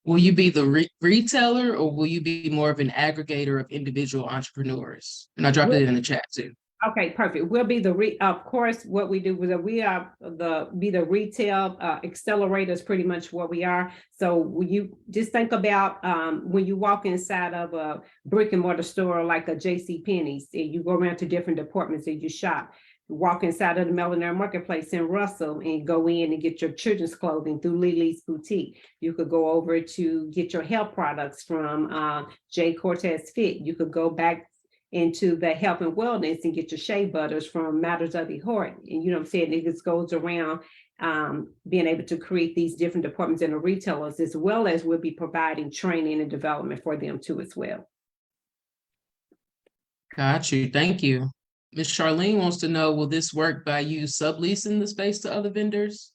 Will you be the retailer or will you be more of an aggregator of individual entrepreneurs? And I dropped it in the chat too. Okay, perfect. We'll be of course, what we do is we are the retail accelerators, pretty much what we are. So when you just think about when you walk inside of a brick and mortar store like a JCPenney's, and you go around to different departments and you shop. Walk inside of the Millionaire Marketplace in Russell and go in and get your children's clothing through Lily's Boutique. You could go over to get your health products from J. Cortez Fit. You could go back into the health and wellness and get your shea butters from Matters of the Heart. And you know what I'm saying? It just goes around being able to create these different departments in the retailers, as well as we'll be providing training and development for them too as well. Got you. Thank you. Ms. Charlene wants to know, will this work by you subleasing the space to other vendors?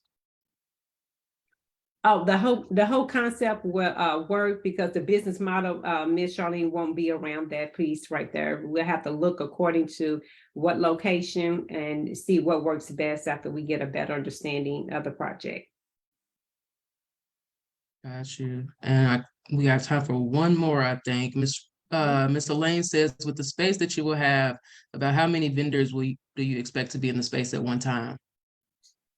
Oh, the whole concept will work because the business model, Ms. Charlene, won't be around that piece right there. We'll have to look according to what location and see what works best after we get a better understanding of the project. Got you. And we have time for one more, I think. Ms. Elaine says, with the space that you will have, about how many vendors do you expect to be in the space at one time?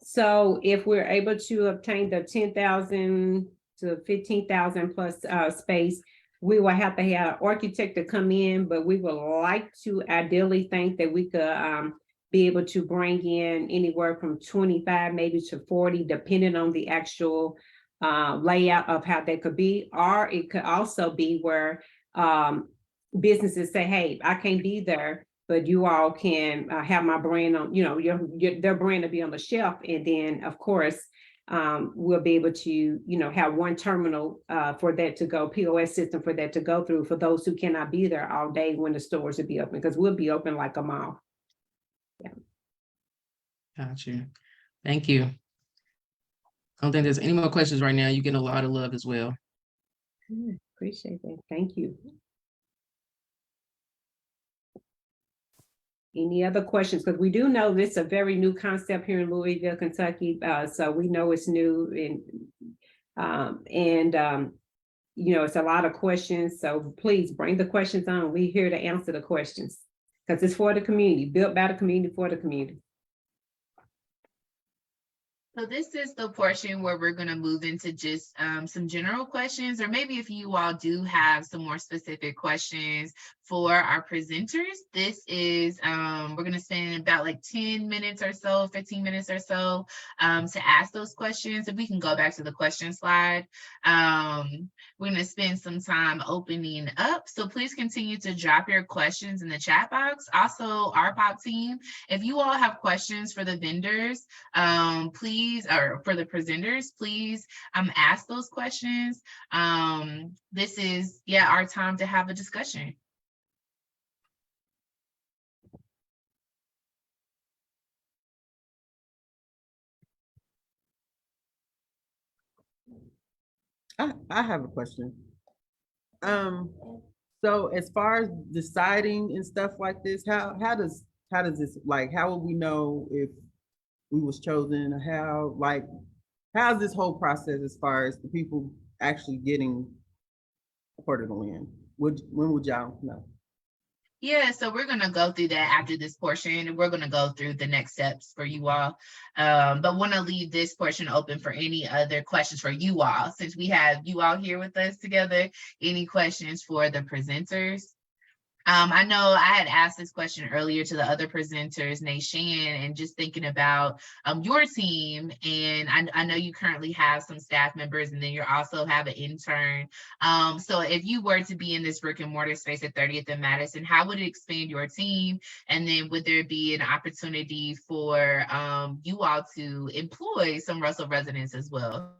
So if we're able to obtain the 10,000 to 15,000 plus space, we will have to have an architect to come in, but we would like to ideally think that we could be able to bring in anywhere from 25 maybe to 40, depending on the actual layout of how that could be. Or it could also be where businesses say, hey, I can't be there, but you all can have my brand on, their brand to be on the shelf. And then of course, we'll be able to, you know, have one terminal for that to go, POS system for that to go through for those who cannot be there all day when the stores will be open, because we'll be open like a mall. Got you. Thank you. I don't think there's any more questions right now. You get a lot of love as well. Appreciate that. Thank you. Any other questions? Because we do know this is a very new concept here in Louisville, Kentucky. So we know it's new and you know, it's a lot of questions. So please bring the questions on. We're here to answer the questions because it's for the community, built by the community for the community. So this is the portion where we're going to move into just some general questions, or maybe if you all do have some more specific questions for our presenters, this is, we're going to spend about like 10 minutes or so, 15 minutes or so to ask those questions. If we can go back to the question slide, we're going to spend some time opening up. So please continue to drop your questions in the chat box. Also, our pop team, if you all have questions for the vendors, please, or for the presenters, please ask those questions. This is, yeah, our time to have a discussion. I have a question. So as far as deciding and stuff like this, how does this, like, how will we know if we was chosen, or how's this whole process as far as the people actually getting a part of the land? When would y'all know? Yeah, so we're going to go through that after this portion, and we're going to go through the next steps for you all. But want to leave this portion open for any other questions for you all, since we have you all here with us together. Any questions for the presenters? I know I had asked this question earlier to the other presenters, Nayshan, and just thinking about your team. And I know you currently have some staff members, and then you also have an intern. So if you were to be in this brick and mortar space at 30th and Madison, how would it expand your team? And then would there be an opportunity for you all to employ some Russell residents as well?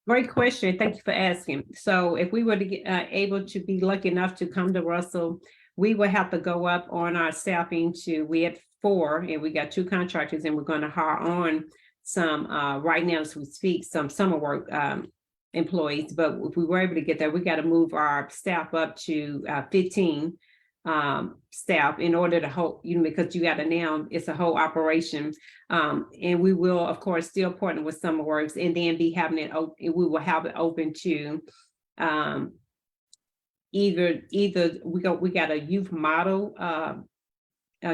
Great question. Thank you for asking. So if we were to get able to be lucky enough to come to Russell, we would have to go up on our staffing we had 4 and we got 2 contractors, and we're going to hire on some right now as we speak, some summer work employees. But if we were able to get there, we got to move our staff up to 15 staff in order to hold, you know, because you got to now, it's a whole operation. And we will, of course, still partner with Summer Works, and then be having it open. We will have it open to either we got a youth model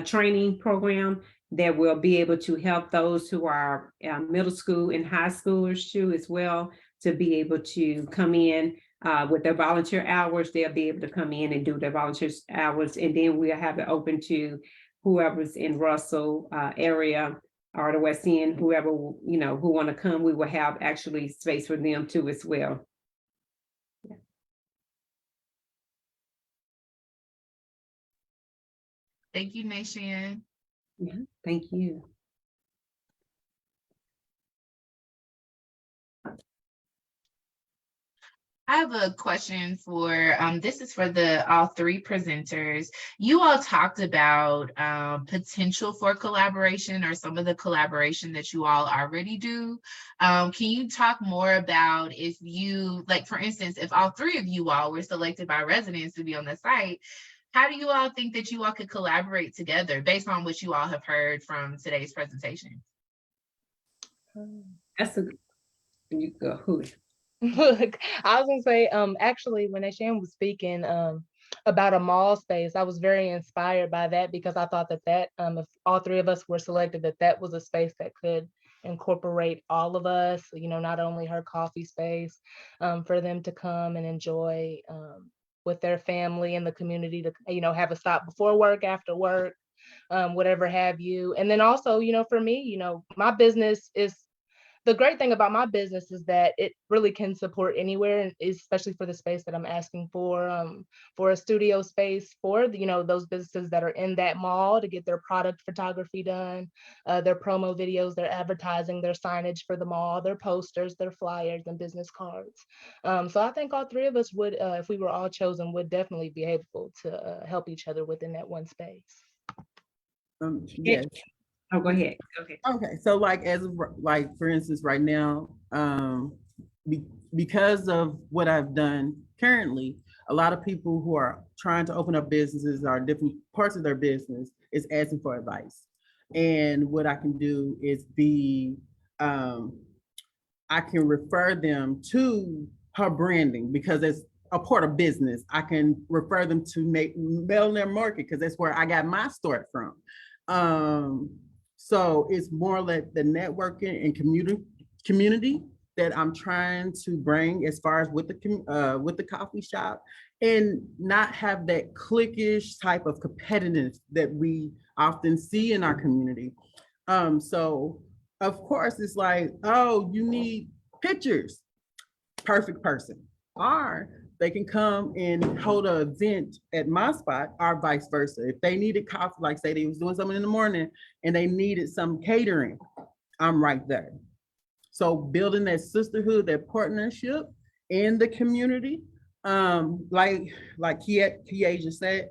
training program that will be able to help those who are middle school and high schoolers too, as well, to be able to come in with their volunteer hours. They'll be able to come in and do their volunteer hours, and then we'll have it open to whoever's in Russell area or the West End, whoever, you know, who want to come. We will have actually space for them too as well. Thank you, Nayshan. Yeah, thank you. I have a question for, this is for all 3 presenters. You all talked about potential for collaboration, or some of the collaboration that you all already do. Can you talk more about if you, like, for instance, if all 3 of you all were selected by residents to be on the site, how do you all think that you all could collaborate together based on what you all have heard from today's presentation? That's a you go. Who? Look, I was gonna say, actually, when Nayshan was speaking about a mall space, I was very inspired by that, because I thought that if all 3 of us were selected, that was a space that could incorporate all of us, you know, not only her coffee space, for them to come and enjoy with their family and the community, to, you know, have a stop before work, after work, whatever have you. And then also, you know, for me, you know, my business is, the great thing about my business is that it really can support anywhere, and especially for the space that I'm asking for a studio space for the, those businesses that are in that mall to get their product photography done, their promo videos, their advertising, their signage for the mall, their posters, their flyers, and business cards. So I think all three of us would, if we were all chosen, would definitely be able to help each other within that one space. Yes. Oh, go ahead. Okay. Okay, so like like for instance, right now, because of what I've done currently, a lot of people who are trying to open up businesses or different parts of their business is asking for advice. And what I can do is I can refer them to her branding because it's a part of business. I can refer them to Millionaire Market because that's where I got my start from. So it's more like the networking and community that I'm trying to bring as far as with the coffee shop, and not have that cliquish type of competitiveness that we often see in our community. So of course it's like, oh, you need pictures, perfect person. Or they can come and hold an event at my spot, or vice versa. If they needed coffee, like say they was doing something in the morning and they needed some catering, I'm right there. So building that sisterhood, that partnership in the community, like Kia just said,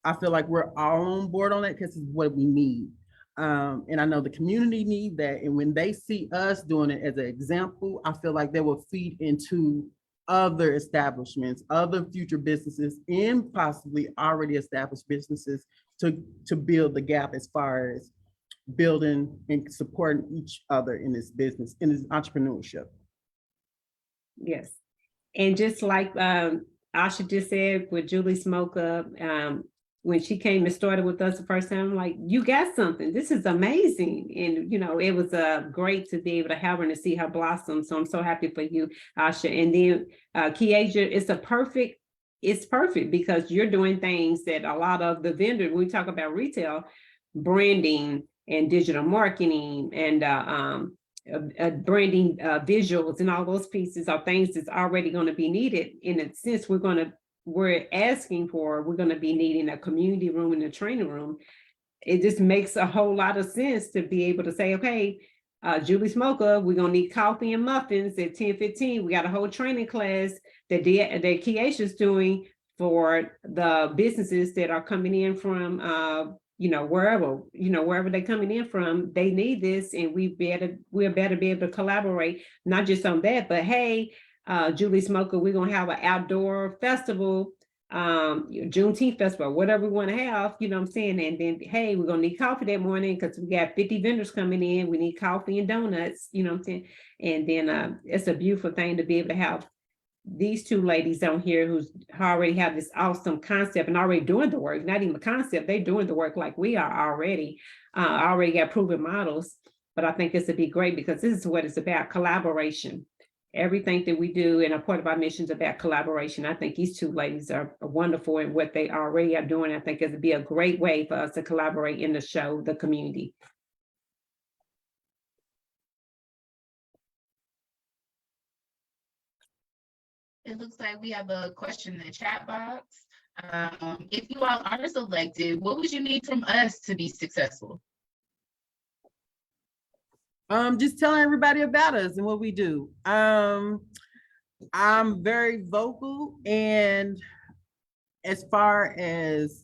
I feel like we're all on board on that because it's what we need. And I know the community need that. And when they see us doing it as an example, I feel like they will feed into other establishments, other future businesses, and possibly already established businesses to build the gap as far as building and supporting each other in this business, in this entrepreneurship. Yes. And just like Asha just said with Julie Smoker, when she came and started with us the first time, I'm like, you got something. This is amazing. And, it was great to be able to have her and to see her blossom. So I'm so happy for you, Asha. And then Kiesia, it's perfect because you're doing things that a lot of the vendors, when we talk about retail, branding and digital marketing and branding visuals and all those pieces are things that's already going to be needed. In a sense, we're going to be needing a community room and a training room. It just makes a whole lot of sense to be able to say, okay, Julie Smoker, we're going to need coffee and muffins at 10:15. We got a whole training class that Kiesia's doing for the businesses that are coming in from, wherever they're coming in from, they need this, and we're better be able to collaborate, not just on that, but hey, Julie Smoker, we're gonna have an outdoor festival, Juneteenth festival, whatever we want to have, you know what I'm saying? And then, hey, we're gonna need coffee that morning because we got 50 vendors coming in. We need coffee and donuts, you know what I'm saying? And then it's a beautiful thing to be able to have these two ladies on here who already have this awesome concept and already doing the work, not even a concept, they're doing the work like we are already, already got proven models. But I think this would be great because this is what it's about, collaboration. Everything that we do and a part of our mission is about collaboration. I think these two ladies are wonderful in what they already are doing. I think it would be a great way for us to collaborate in the show, the community. It looks like we have a question in the chat box. If you all are selected, what would you need from us to be successful? Just telling everybody about us and what we do. I'm very vocal, and as far as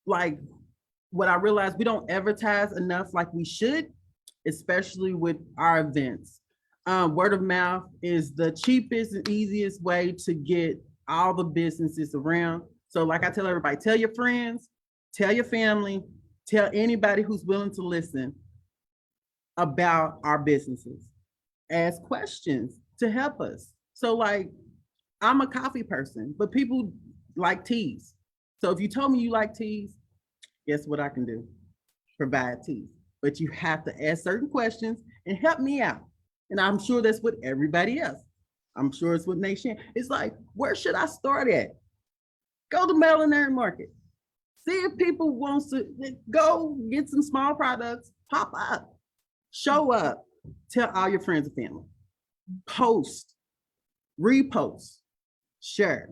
like what I realized, we don't advertise enough like we should, especially with our events. Word of mouth is the cheapest and easiest way to get all the businesses around. So like I tell everybody, tell your friends, tell your family, tell anybody who's willing to listen about our businesses. Ask questions to help us. So like, I'm a coffee person, but people like teas. So if you told me you like teas, guess what I can do? Provide teas. But you have to ask certain questions and help me out. And I'm sure that's with everybody else. I'm sure it's with Nation. It's like, where should I start at? Go to Millionaire Market. See if people want to go get some small products, pop up. Show up, tell all your friends and family, post, repost, share.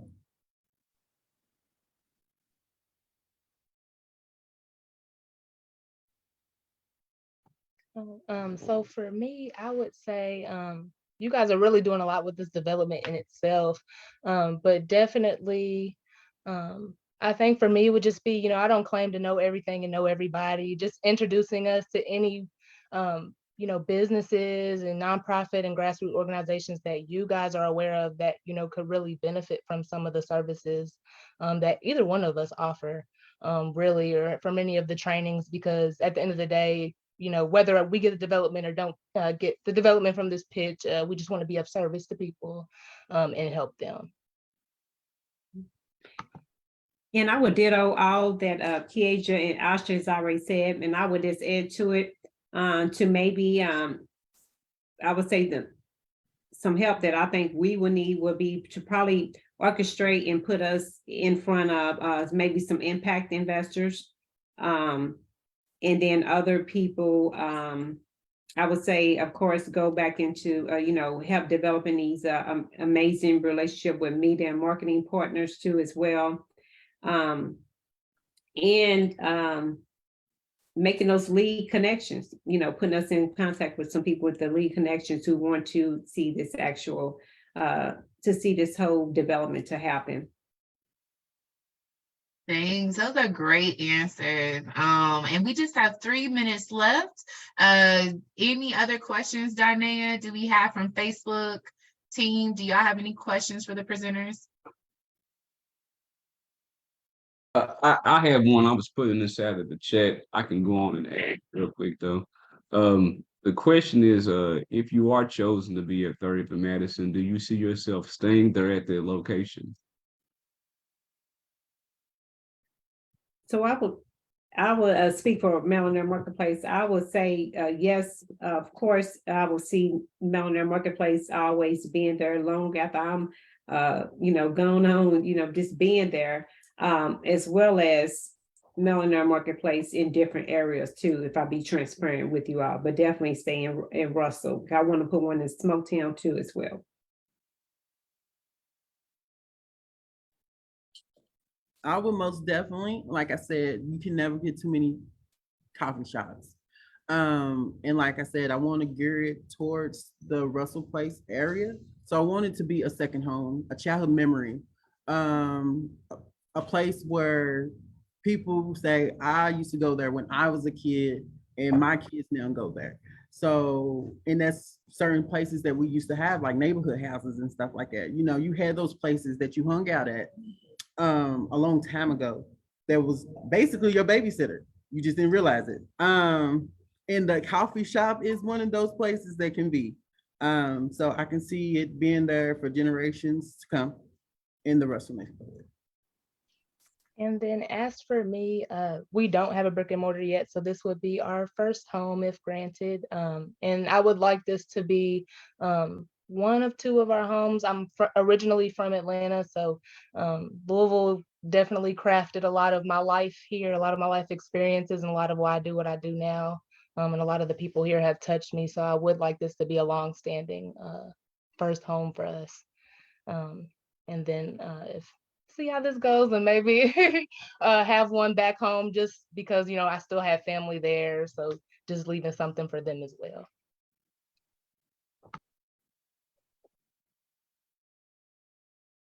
So for me, I would say you guys are really doing a lot with this development in itself, but definitely, I think for me it would just be, I don't claim to know everything and know everybody. Just introducing us to any, businesses and nonprofit and grassroots organizations that you guys are aware of that could really benefit from some of the services that either one of us offer, really, or from any of the trainings. Because at the end of the day, whether we get the development or don't get the development from this pitch, we just want to be of service to people and help them. And I would ditto all that Kieja and Asha has already said, and I would just add to it to maybe, I would say that some help that I think we would need would be to probably orchestrate and put us in front of maybe some impact investors. And then other people, I would say, of course, go back into, help developing these amazing relationship with media and marketing partners too as well. And making those lead connections, putting us in contact with some people with the lead connections who want to see this actual, to see this whole development to happen. Thanks. Those are great answers. And we just have 3 minutes left. Any other questions, Darnea, do we have from Facebook team? Do y'all have any questions for the presenters? I have one. I was putting this out of the chat. I can go on and add real quick though. The question is, if you are chosen to be at 30th and Madison, do you see yourself staying there at the location? So I would speak for Millionaire Marketplace. I would say, yes, of course, I will see Millionaire Marketplace always being there long after I'm, gone on, just being there, as well as Millionaire Marketplace in different areas too, if I be transparent with you all, but definitely stay in Russell. I want to put one in Smoketown too as well. I would most definitely, like I said, you can never get too many coffee shops. And like I said, I want to gear it towards the Russell Place area. So I want it to be a second home, a childhood memory, a place where people say, I used to go there when I was a kid and my kids now go there. So, and that's certain places that we used to have, like neighborhood houses and stuff like that. You had those places that you hung out at a long time ago that was basically your babysitter. You just didn't realize it. And the coffee shop is one of those places that can be. So I can see it being there for generations to come in the Russell neighborhood. And then as for me, we don't have a brick and mortar yet, so this would be our first home if granted. And I would like this to be one of two of our homes. I'm originally from Atlanta, so Louisville definitely crafted a lot of my life here, a lot of my life experiences, and a lot of why I do what I do now. And a lot of the people here have touched me, so I would like this to be a long-standing first home for us. And then if see how this goes, and maybe have one back home, just because I still have family there, so just leaving something for them as well.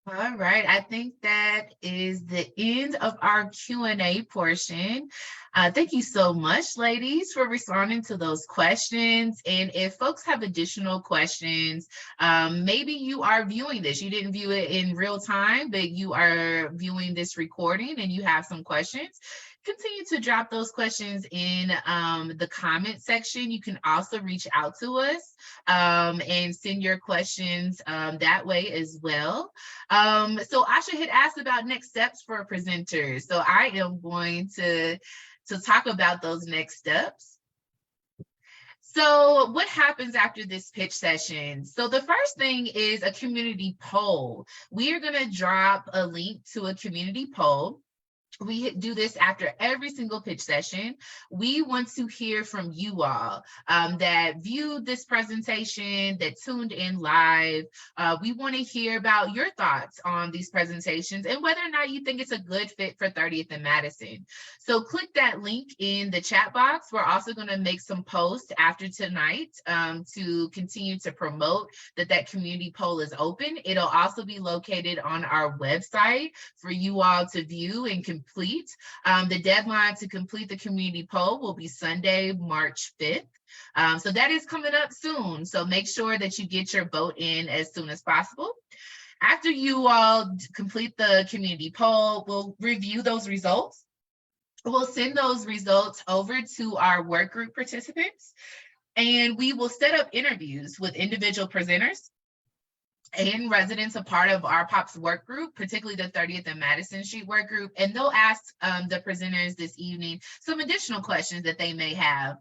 All right, I think that is the end of our Q&A portion. Thank you so much, ladies, for responding to those questions. And if folks have additional questions, maybe you are viewing this, you didn't view it in real time, but you are viewing this recording and you have some questions, continue to drop those questions in the comment section. You can also reach out to us and send your questions that way as well. So Asha had asked about next steps for presenters. So I am going to talk about those next steps. So what happens after this pitch session? So the first thing is a community poll. We are going to drop a link to a community poll. We do this after every single pitch session. We want to hear from you all that viewed this presentation, that tuned in live. We want to hear about your thoughts on these presentations and whether or not you think it's a good fit for 30th and Madison. So click that link in the chat box. We're also going to make some posts after tonight to continue to promote that community poll is open. It'll also be located on our website for you all to view and complete. The deadline to complete the community poll will be Sunday, March 5th. So that is coming up soon. So make sure that you get your vote in as soon as possible. After you all complete the community poll, we'll review those results. We'll send those results over to our work group participants, and we will set up interviews with individual presenters and residents a part of our POPs work group, particularly the 30th and Madison Street work group. And they'll ask the presenters this evening some additional questions that they may have,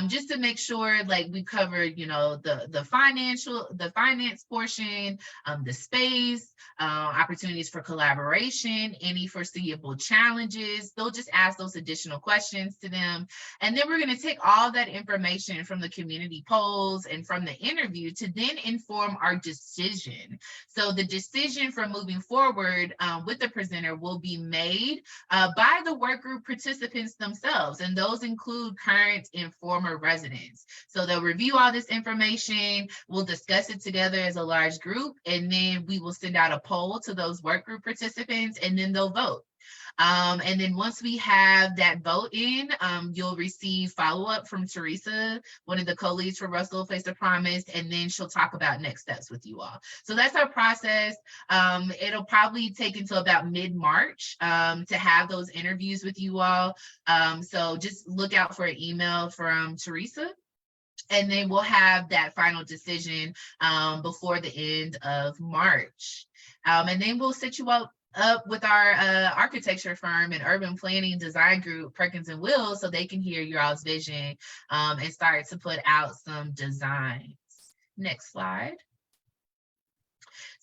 just to make sure like we covered, you know, the finance portion, the space, opportunities for collaboration, any foreseeable challenges. They'll just ask those additional questions to them. And then we're going to take all that information from the community polls and from the interview to then inform our decision. So the decision for moving forward with the presenter will be made by the work group participants themselves, and those include current and former residents. So they'll review all this information, we'll discuss it together as a large group, and then we will send out a poll to those work group participants, and then they'll vote. And then once we have that vote in, you'll receive follow-up from Teresa, one of the co-leads for Russell Place of Promise, and then she'll talk about next steps with you all. So that's our process. It'll probably take until about mid-March to have those interviews with you all. So just look out for an email from Teresa. And then we'll have that final decision before the end of March. And then we'll set you up with our architecture firm and urban planning design group, Perkins and Wills, so they can hear your all's vision and start to put out some designs. Next slide.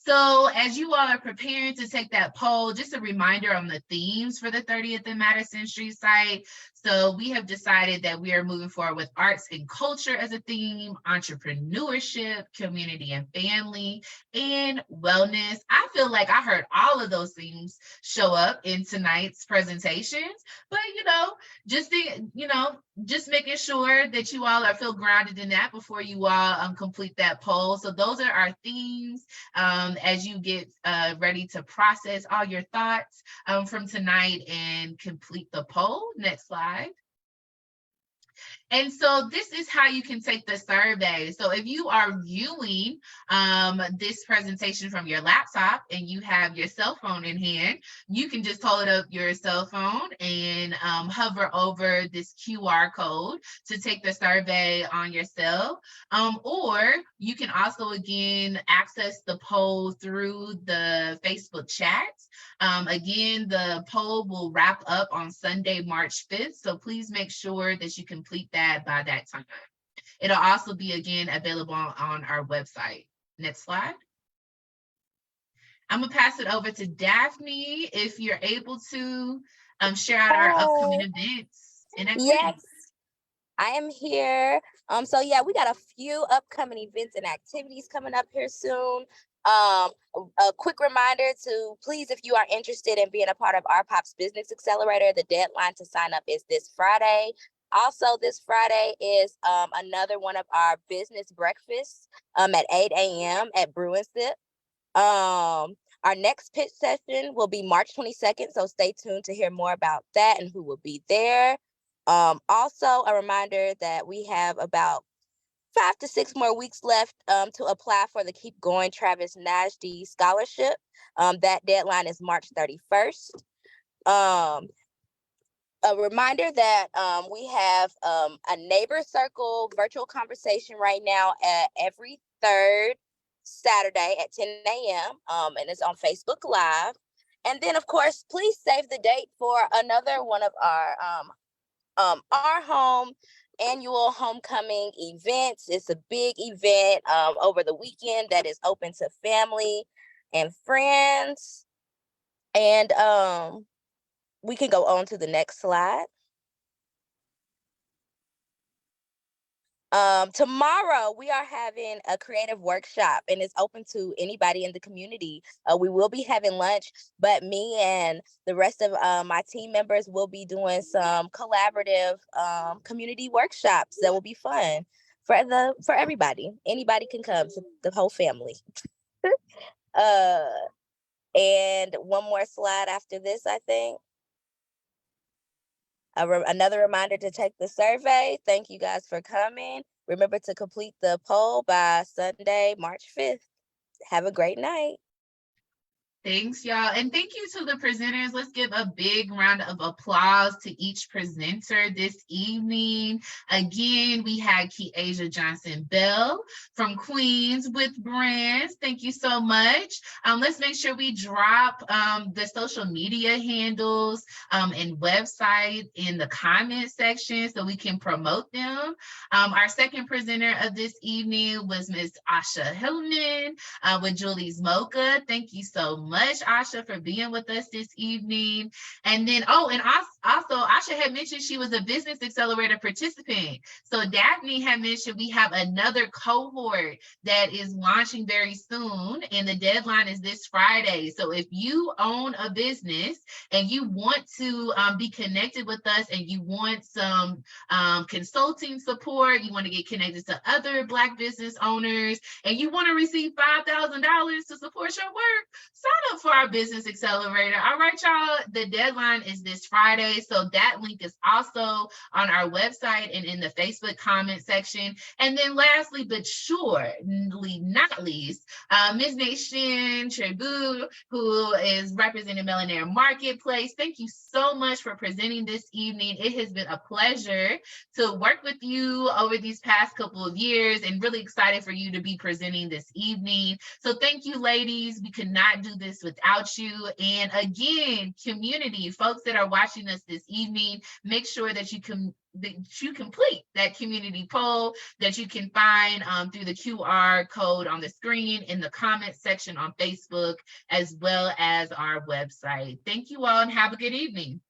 So as you all are preparing to take that poll, just a reminder on the themes for the 30th and Madison Street site. So we have decided that we are moving forward with arts and culture as a theme, entrepreneurship, community and family, and wellness. I feel like I heard all of those themes show up in tonight's presentations, but just making sure that you all feel grounded in that before you all complete that poll. So those are our themes as you get ready to process all your thoughts from tonight and complete the poll. Next slide. And so this is how you can take the survey. So if you are viewing this presentation from your laptop and you have your cell phone in hand, you can just hold up your cell phone and hover over this QR code to take the survey on your cell. Or you can also, again, access the poll through the Facebook chat. Again, the poll will wrap up on Sunday, March 5th. So please make sure that you complete that by that time. It'll also be, again, available on our website. Next slide. I'm gonna pass it over to Daphne if you're able to share out our upcoming events and activities. Yes, I am here. So yeah, we got a few upcoming events and activities coming up here soon. A quick reminder to please, if you are interested in being a part of our POPs Business Accelerator, the deadline to sign up is this Friday. Also, this Friday is another one of our business breakfasts at 8 a.m. at Brew and Sip. Our next pitch session will be March 22nd, so stay tuned to hear more about that and who will be there. Also, a reminder that we have about 5 to 6 more weeks left to apply for the Keep Going Travis Najdy Scholarship. That deadline is March 31st. A reminder that we have a neighbor circle virtual conversation right now at every third Saturday at 10 a.m. And it's on Facebook Live. And then, of course, please save the date for another one of our home annual homecoming events. It's a big event over the weekend that is open to family and friends. And we can go on to the next slide. Tomorrow we are having a creative workshop and it's open to anybody in the community. We will be having lunch, but me and the rest of my team members will be doing some collaborative community workshops that will be fun for everybody. Anybody can come, so the whole family. And one more slide after this, I think. Another reminder to take the survey. Thank you guys for coming. Remember to complete the poll by Sunday, March 5th. Have a great night. Thanks, y'all. And thank you to the presenters. Let's give a big round of applause to each presenter this evening. Again, we had Keasia Johnson-Bell from Queens with Brands. Thank you so much. Let's make sure we drop the social media handles and website in the comment section so we can promote them. Our second presenter of this evening was Ms. Asha Hillman with Julie's Mocha. Thank you so much, Asha, for being with us this evening. And then, and also Asha had mentioned she was a Business Accelerator participant. So Daphne had mentioned we have another cohort that is launching very soon, and the deadline is this Friday. So if you own a business and you want to be connected with us and you want some consulting support, you want to get connected to other Black business owners, and you want to receive $5,000 to support your work, sign up for our Business Accelerator. All right, y'all, the deadline is this Friday. So that link is also on our website and in the Facebook comment section. And then lastly, but surely not least, Ms. Nation Trebu, who is representing Millionaire Marketplace. Thank you so much for presenting this evening. It has been a pleasure to work with you over these past couple of years and really excited for you to be presenting this evening. So thank you, ladies. We could not do this without you. And again, community, folks that are watching us this evening, make sure that you complete that community poll that you can find through the QR code on the screen in the comment section on Facebook, as well as our website. Thank you all and have a good evening.